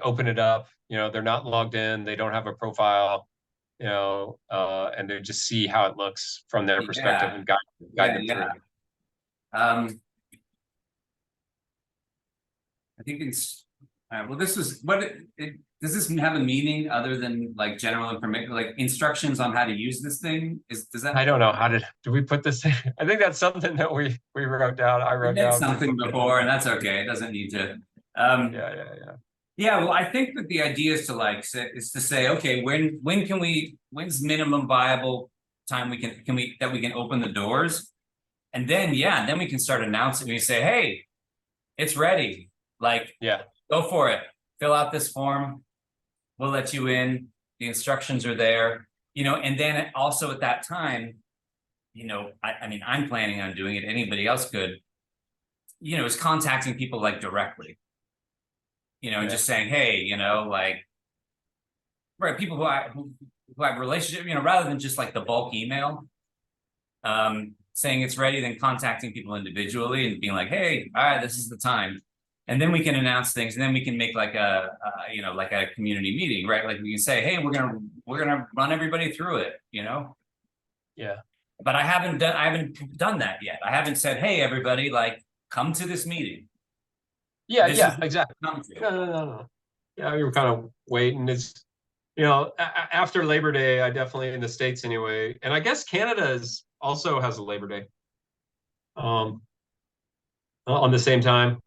open it up. They're not logged in, they don't have a profile, and they just see how it looks from their perspective and guide them through. I think it's well, this was does this have a meaning other than general information, instructions on how to use this thing? Does that? I don't know how did we put this in? I think that's something that we wrote down. I wrote down something before, and that's okay. It doesn't need to. Yeah. Well, I think that the idea is to say, okay, when's minimum viable time we can open the doors, and then then we can start announcing. We say, hey, it's ready. Go for it. Fill out this form. We'll let you in. The instructions are there, and then also at that time, I mean, I'm planning on doing it. Anybody else could, is contacting people like directly, and just saying, hey, like, right, people who have relationship, rather than just like the bulk email, saying it's ready, then contacting people individually and being like, hey, all right, this is the time. And then we can announce things, and then we can make like like a community meeting, right? Like we can say, hey, we're gonna run everybody through it, Yeah. But I haven't done that yet. I haven't said, hey, everybody, like, come to this meeting. Yeah, This yeah, is exactly. come to. No. Yeah, we were kind of waiting. It's after Labor Day, I definitely in the States anyway, and I guess Canada also has a Labor Day. On the same time.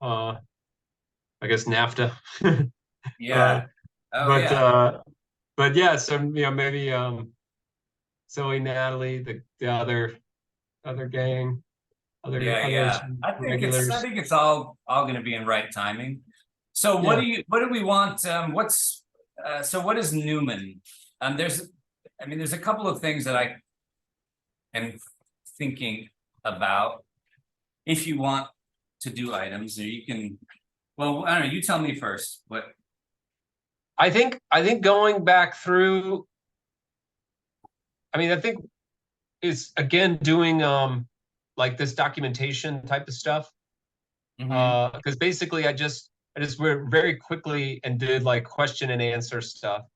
I guess NAFTA. Yeah. Oh but yeah. but yeah, so maybe Zoe, Natalie, the other gang, Yeah. I think regulars. it's all going to be in right timing. So what Yeah. do we want? So what is Newman? There's a couple of things that I am thinking about. If you want to do items, or you can, well, I don't know, you tell me first. What? I think going back through, I think is again doing like this documentation type of stuff. Because basically I just went very quickly and did like question and answer stuff.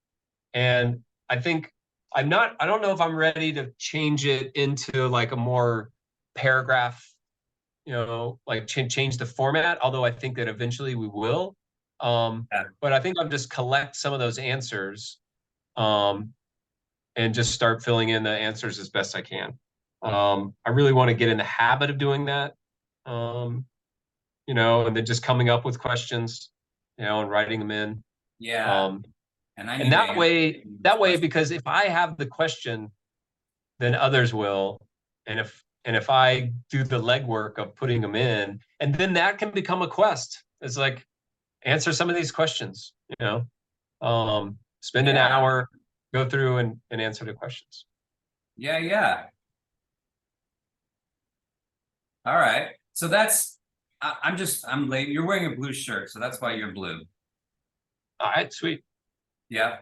And I think I don't know if I'm ready to change it into like a more paragraph, like change the format, although I think that eventually we will. But I think I'll just collect some of those answers and just start filling in the answers as best I can. I really want to get in the habit of doing that. And then just coming up with questions, and writing them in. Yeah. And that way, because if I have the question, then others will. And if I do the legwork of putting them in, and then that can become a quest. It's like, answer some of these questions, spend an hour, go through and answer the questions. Yeah. All right. So I'm late. You're wearing a blue shirt, so that's why you're blue. All right, sweet. Yeah.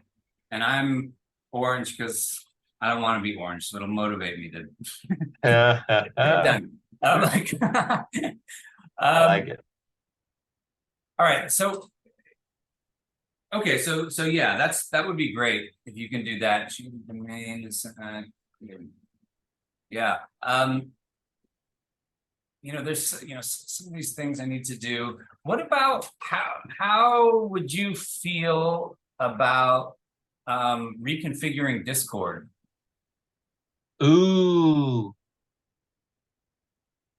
And I'm orange because I don't want to be orange, so it'll motivate me to get it done. I like it. All right. So okay, so yeah, that would be great if you can do that. Yeah. There's some of these things I need to do. What about how would you feel about reconfiguring Discord? Ooh,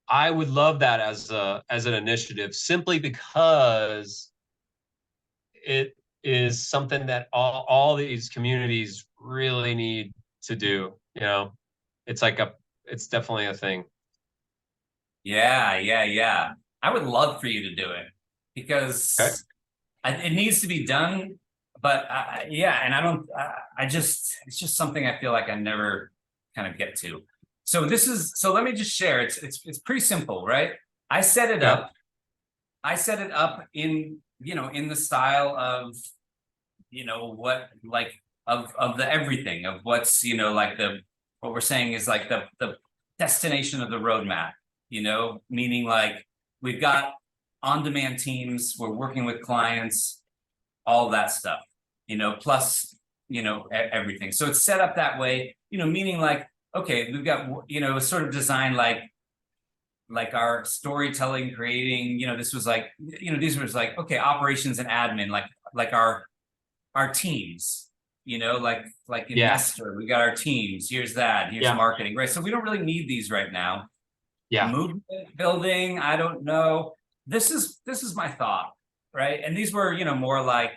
I would love that as an initiative, simply because it is something that all these communities really need to do. It's definitely a thing. Yeah. I would love for you to do it because it needs to be done. But and I don't. It's just something I feel like I never kind of get to. So let me just share. It's pretty simple, right? I set it up. I set it up in in the style of what, like, of the everything of what's like what we're saying is like the destination of the roadmap. Meaning like we've got on-demand teams, we're working with clients, all that stuff, plus, everything. So it's set up that way, meaning like, okay, we've got, sort of designed like our storytelling, creating, this was like, these was like, okay, operations and admin, like our teams, like in Nestor, we got our teams, here's marketing, right? So we don't really need these right now. Movement building, I don't know. This is my thought, right? And these were, more like,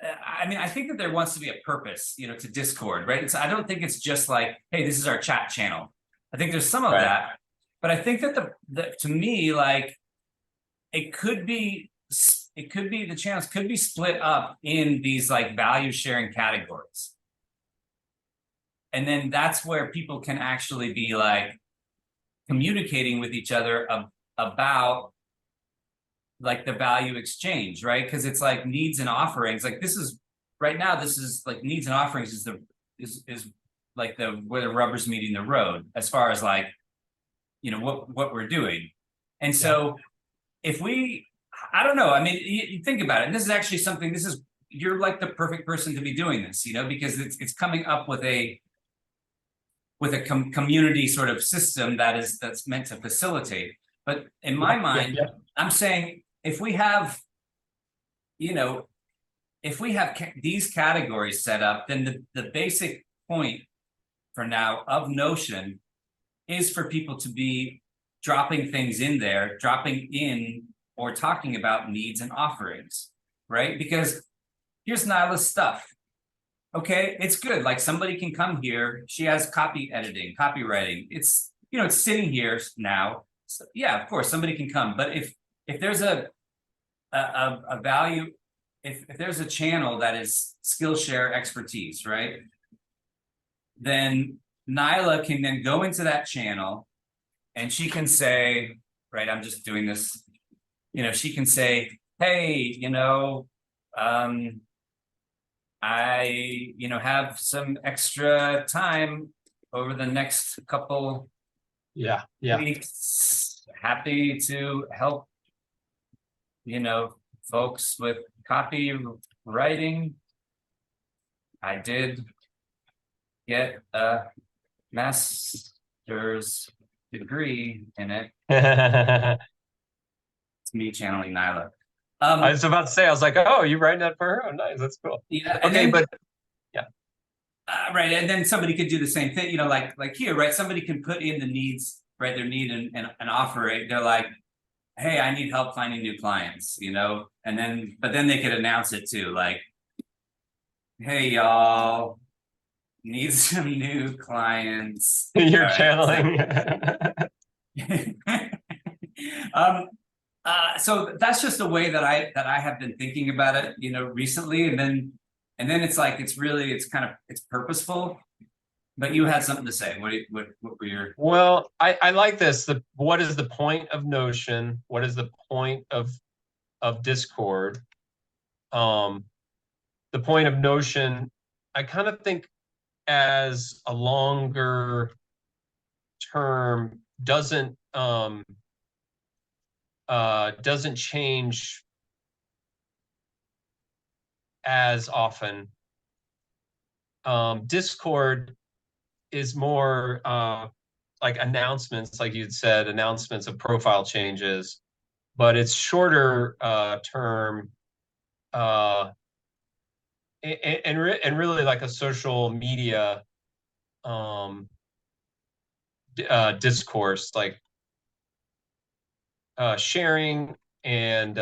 I think that there wants to be a purpose, to Discord, right? I don't think it's just like, hey, this is our chat channel. I think there's some of that, but I think that to me, like, it could be the channels could be split up in these like value sharing categories. And then that's where people can actually be like communicating with each other about like the value exchange, right? Because it's like needs and offerings. Like this is right now, this is like needs and offerings is like where the rubber's meeting the road as far as like, you know, what we're doing. And so if we, I don't know, I mean, you think about it, and this is actually something, you're like the perfect person to be doing this, you know, because it's coming up with a community sort of system that's meant to facilitate. But in my mind, I'm saying if we have, you know, if we have these categories set up, then the basic point for now of Notion is for people to be dropping things in there, dropping in or talking about needs and offerings, right? Because here's Nyla's stuff. Okay, it's good. Like somebody can come here. She has copy editing, copywriting. It's, you know, it's sitting here now. So yeah, of course, somebody can come. But if there's a value, if there's a channel that is Skillshare expertise, right? Then Nyla can then go into that channel and she can say, right, I'm just doing this, you know, she can say, hey, you know, I, you know, have some extra time over the next couple weeks. Happy to help, you know, folks with copywriting. I did get a master's degree in it. It's me channeling Nyla. I was about to say, I was like, oh, you writing that for her? Oh, nice, that's cool. Yeah. Okay, but right, and then somebody could do the same thing, you know, like here, right? Somebody can put in the needs, right? Their need and offer it. They're like, hey, I need help finding new clients, you know, and then but then they could announce it too, like, hey, y'all, need some new clients. You're channeling. So that's just a way that I have been thinking about it, you know, recently, and then it's like it's purposeful. But you had something to say. What were your? Well, I like this. What is the point of Notion? What is the point of Discord? The point of Notion, I kind of think as a longer term doesn't change as often. Discord is more like announcements, like you'd said, announcements of profile changes, but it's shorter term and really like a social media discourse, like sharing and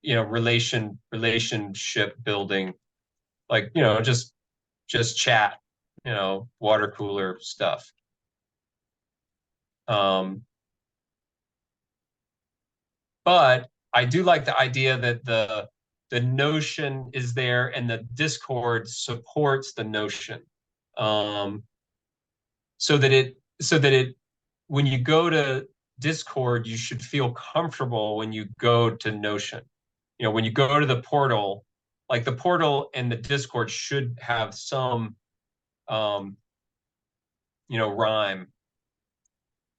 you know, relationship building, like, you know, just chat, you know, water cooler stuff. But I do like the idea that the Notion is there and the Discord supports the Notion, so that it when you go to Discord, you should feel comfortable when you go to Notion. You know, when you go to the portal, like the portal and the Discord should have some you know, rhyme.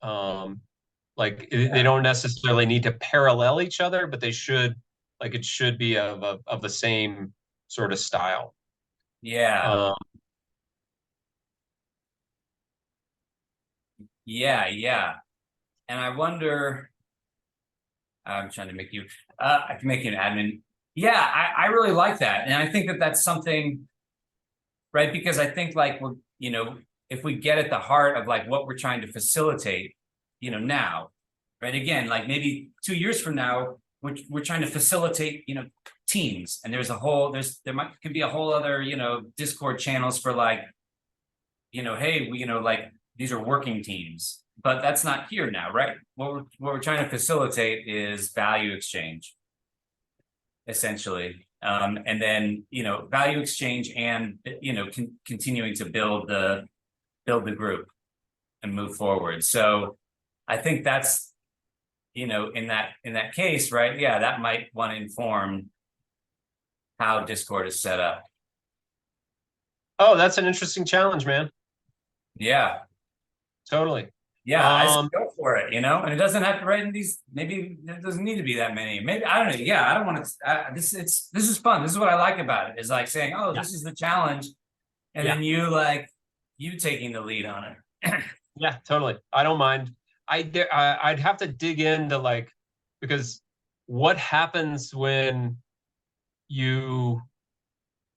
Like they don't necessarily need to parallel each other, but they should, like, it should be of the same sort of style. Yeah. Yeah. And I wonder, I'm trying to make you, I can make you an admin. Yeah, I really like that. And I think that that's something, right? Because I think like, we're, you know, if we get at the heart of like what we're trying to facilitate, you know, now, right? Again, like maybe 2 years from now, we're trying to facilitate, you know, teams. And there's a whole, could be a whole other, you know, Discord channels for like, you know, hey, you know, like these are working teams, but that's not here now, right? What we're trying to facilitate is value exchange. essentially. And then, value exchange and, continuing to build the group and move forward. So I think that's, in that case, right? Yeah, that might want to inform how Discord is set up. Oh, that's an interesting challenge, man. Yeah. Totally. Yeah, I just go for it, and it doesn't have to write in these. Maybe it doesn't need to be that many. Maybe I don't know. Yeah, I don't want to. This is fun. This is what I like about it. Is like saying, oh, Yeah. this is the challenge, and Yeah. then you taking the lead on it. Yeah, totally. I don't mind. I'd have to dig into because what happens when you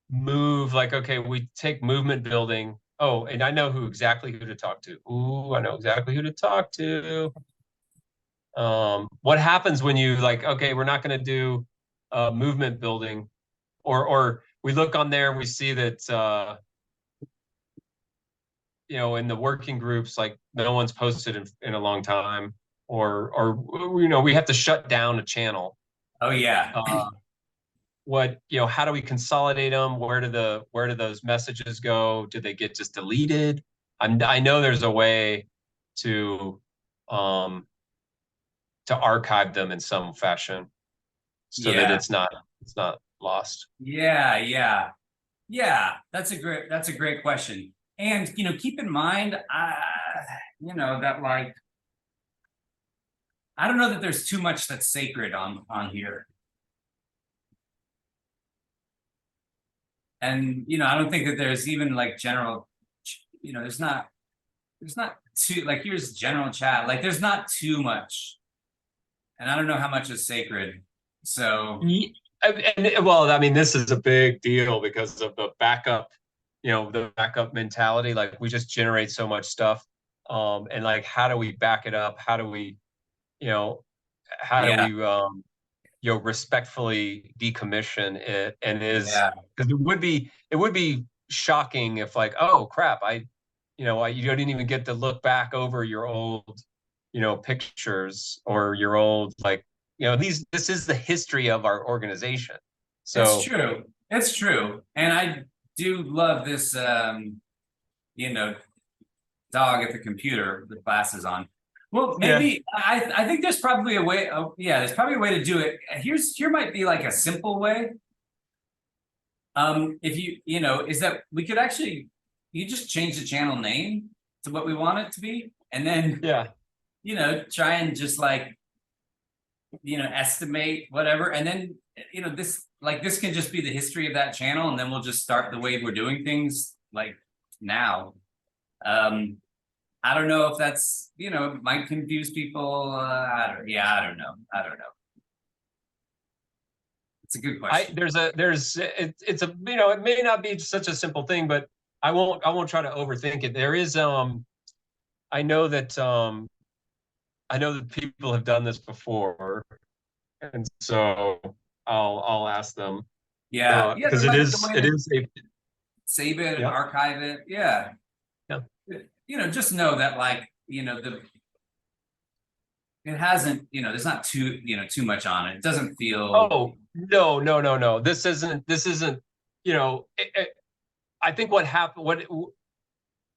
move, okay, we take movement building. Oh, and I know exactly who to talk to. Ooh, I know exactly who to talk to. What happens when you okay, we're not going to do movement building, or we look on there and we see that in the working groups, no one's posted in a long time, or we have to shut down a channel. Oh yeah. How do we consolidate them? Where do those messages go? Do they get just deleted? I know there's a way to archive them in some fashion so that Yeah. it's not lost. Yeah. That's a great question. And keep in mind, that I don't know that there's too much that's sacred on here. And I don't think that there's even general, there's not too here's general chat. There's not too much. And I don't know how much is sacred. So well, I mean, this is a big deal because of the backup, the backup mentality. We just generate so much stuff. And how do we back it up? How do we, how do we respectfully decommission it? And because it would be shocking if oh crap, you didn't even get to look back over your old, pictures or your old this is the history of our organization. So it's true. And I do love this dog at the computer with glasses on. Well, maybe I think there's probably a way. Oh, yeah, there's probably a way to do it. Here might be a simple way. If is that we could actually you just change the channel name to what we want it to be, and then try and just estimate whatever, and then this can just be the history of that channel, and then we'll just start the way we're doing things now. I don't know if that's might confuse people. I don't know. It's a good question. It's a it may not be such a simple thing, but I won't try to overthink it. There is I know that people have done this before, and so I'll ask them. Because it is a save it and archive it. Yeah. Just know that it hasn't, there's not too much on it. It doesn't feel. Oh, no. This isn't, I think what happened,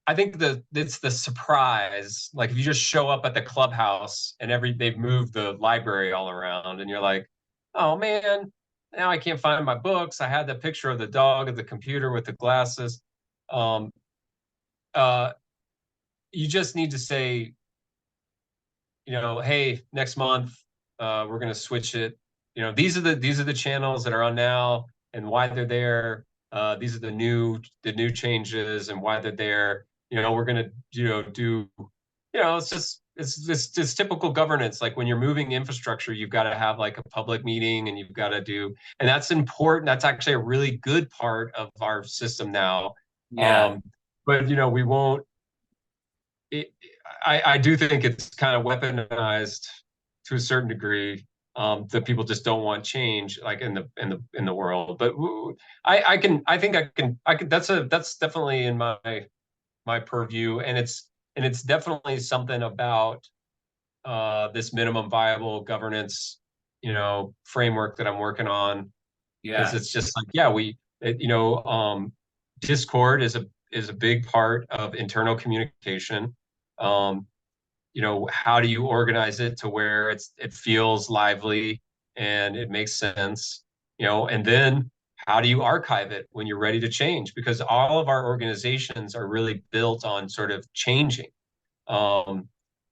I think it's the surprise. If you just show up at the clubhouse and they've moved the library all around and you're like, oh man, now I can't find my books. I had the picture of the dog at the computer with the glasses. You just need to say, hey, next month we're going to switch it. These are the channels that are on now and why they're there. These are the new changes and why they're there. We're going to do it's typical governance. When you're moving infrastructure, you've got to have a public meeting, and you've got to do, and that's important. That's actually a really good part of our system now. But we won't. I do think it's kind of weaponized to a certain degree, that people just don't want change in the world. But I think I can that's definitely in my purview, and it's definitely something about this minimum viable governance framework that I'm working on. Because Yeah. it's just like, yeah, Discord is a big part of internal communication. Um, how do you organize it to where it feels lively and it makes sense, and then how do you archive it when you're ready to change? Because all of our organizations are really built on sort of changing. Um,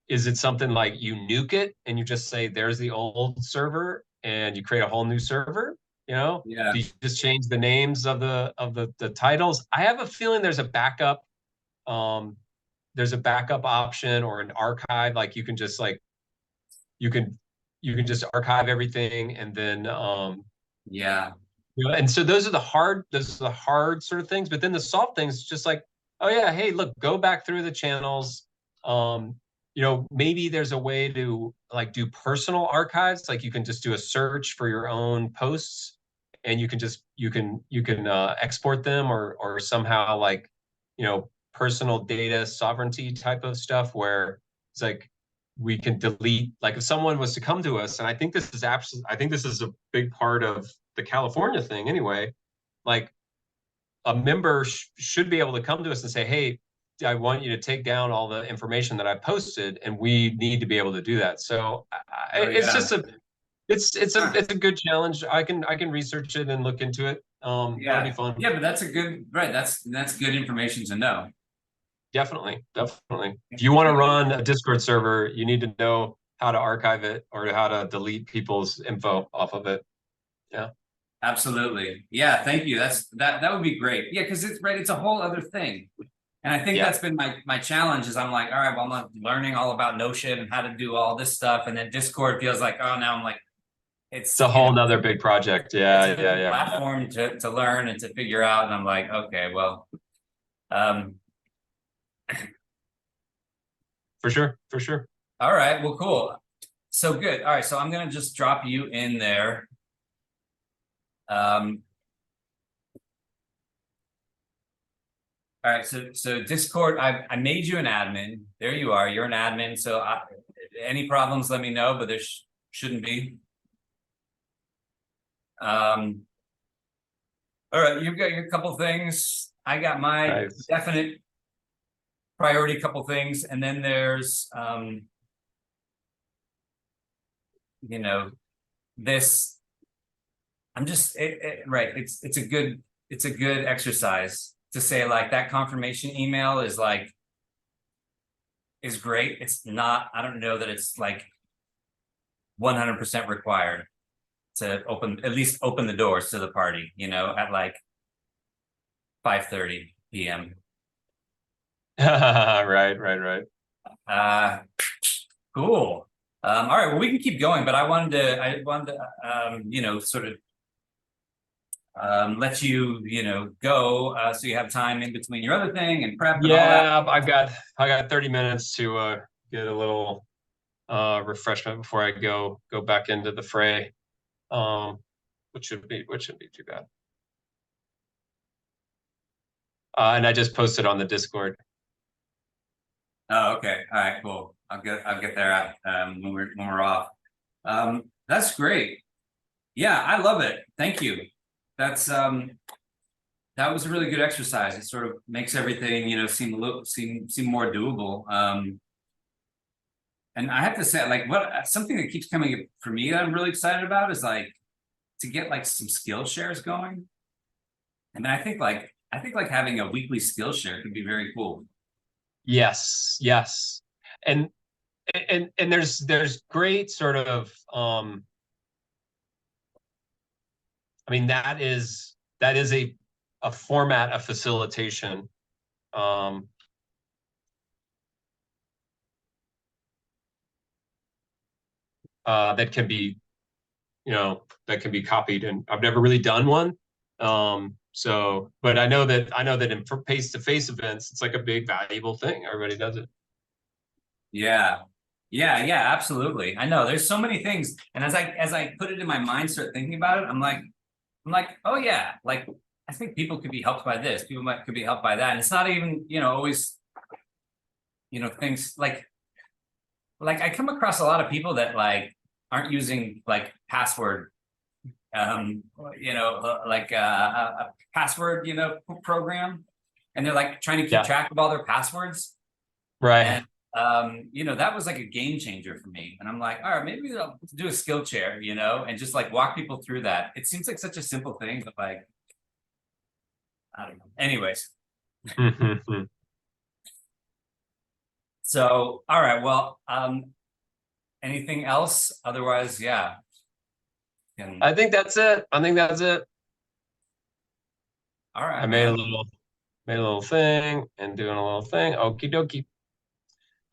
is it something like you nuke it and you just say, there's the old server and you create a whole new server? Yeah. Do you just change the names of the titles? I have a feeling um, there's a backup option or an archive. Like you can just like you can just archive everything and then Yeah. and so those are the hard sort of things. But then the soft things, just like, oh yeah, hey, look, go back through the channels. Maybe there's a way to like do personal archives. Like you can just do a search for your own posts, and you can export them or somehow like personal data sovereignty type of stuff where it's like we can delete, like if someone was to come to us, and I think this is a big part of the California thing anyway. Like a member should be able to come to us and say, hey, I want you to take down all the information that I posted, and we need to be able to do that. So Oh it's yeah. just Huh. it's a good challenge. I can research it and look into it. That'll be Yeah. fun. Yeah, but that's a good, right. That's good information to know. Definitely, definitely. If you want to run a Discord server, you need to know how to archive it or how to delete people's info off of it. Yeah. Absolutely. Yeah, thank you. That would be great. Yeah, because it's right, it's a whole other thing. And I think Yeah. that's been my challenge is I'm like, all right, well, I'm learning all about Notion and how to do all this stuff. And then Discord feels like, oh, now I'm like, It's a whole nother big project. it's Yeah, a yeah, new yeah. platform to learn and to figure out. And I'm like, okay, well, um, For sure, for sure. all right, well, cool. So good. All right, so I'm gonna just drop you in there. Um, all right, so Discord, I made you an admin. There you are. You're an admin. So any problems, let me know, but there shouldn't be. All right, you've got your couple things. I got my Nice. definite priority couple things, and then there's this. I'm just right. It's a good exercise to say like that confirmation email is great. It's not, I don't know that it's like 100% required to at least open the doors to the party, at like 5:30 p.m. Right, right, right. Uh, cool. All right, well, we can keep going, but I wanted to, sort of let you, go, so you have time in between your other thing and prep and all that. Yeah, I got 30 minutes to get a little refreshment before I go back into the fray. Which shouldn't be too bad. And I just posted on the Discord. Oh, okay. All right, cool. I'll get there at when we're off. That's great. Yeah, I love it. Thank you. That's that was a really good exercise. It sort of makes everything, seem more doable. And I have to say, like, something that keeps coming up for me that I'm really excited about is like to get like some skill shares going. And I think like having a weekly skill share could be very cool. Yes, yes. And there's great sort of I mean that is a format of facilitation um that can be copied, and I've never really done one. But I know that in face-to-face events, it's like a big valuable thing. Everybody does it. Yeah. Yeah, absolutely. I know there's so many things. And as I put it in my mind, start thinking about it, I'm like, oh yeah, like I think people could be helped by this. Could be helped by that. And it's not even, always, things like I come across a lot of people that like aren't using like password like a password, program, and they're like trying to keep Yeah. track of all their passwords. Right. And that was like a game changer for me. And I'm like, all right, maybe I'll do a skill chair, and just like walk people through that. It seems like such a simple thing, but like, I don't know. Anyways. So, all right, well, anything else? Otherwise, yeah. I think that's it. I think that's it. All right, I made a little thing and doing a little thing. Okie dokie.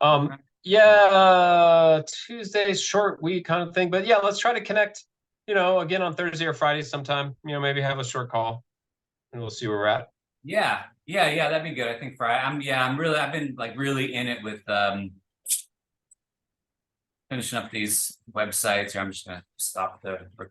right. Yeah, Tuesday's short week kind of thing, but yeah, let's try to connect, again on Thursday or Friday sometime, maybe have a short call and we'll see where we're at. Yeah, that'd be good. I think Friday. I've been like really in it with finishing up these websites here. I'm just gonna stop the recording.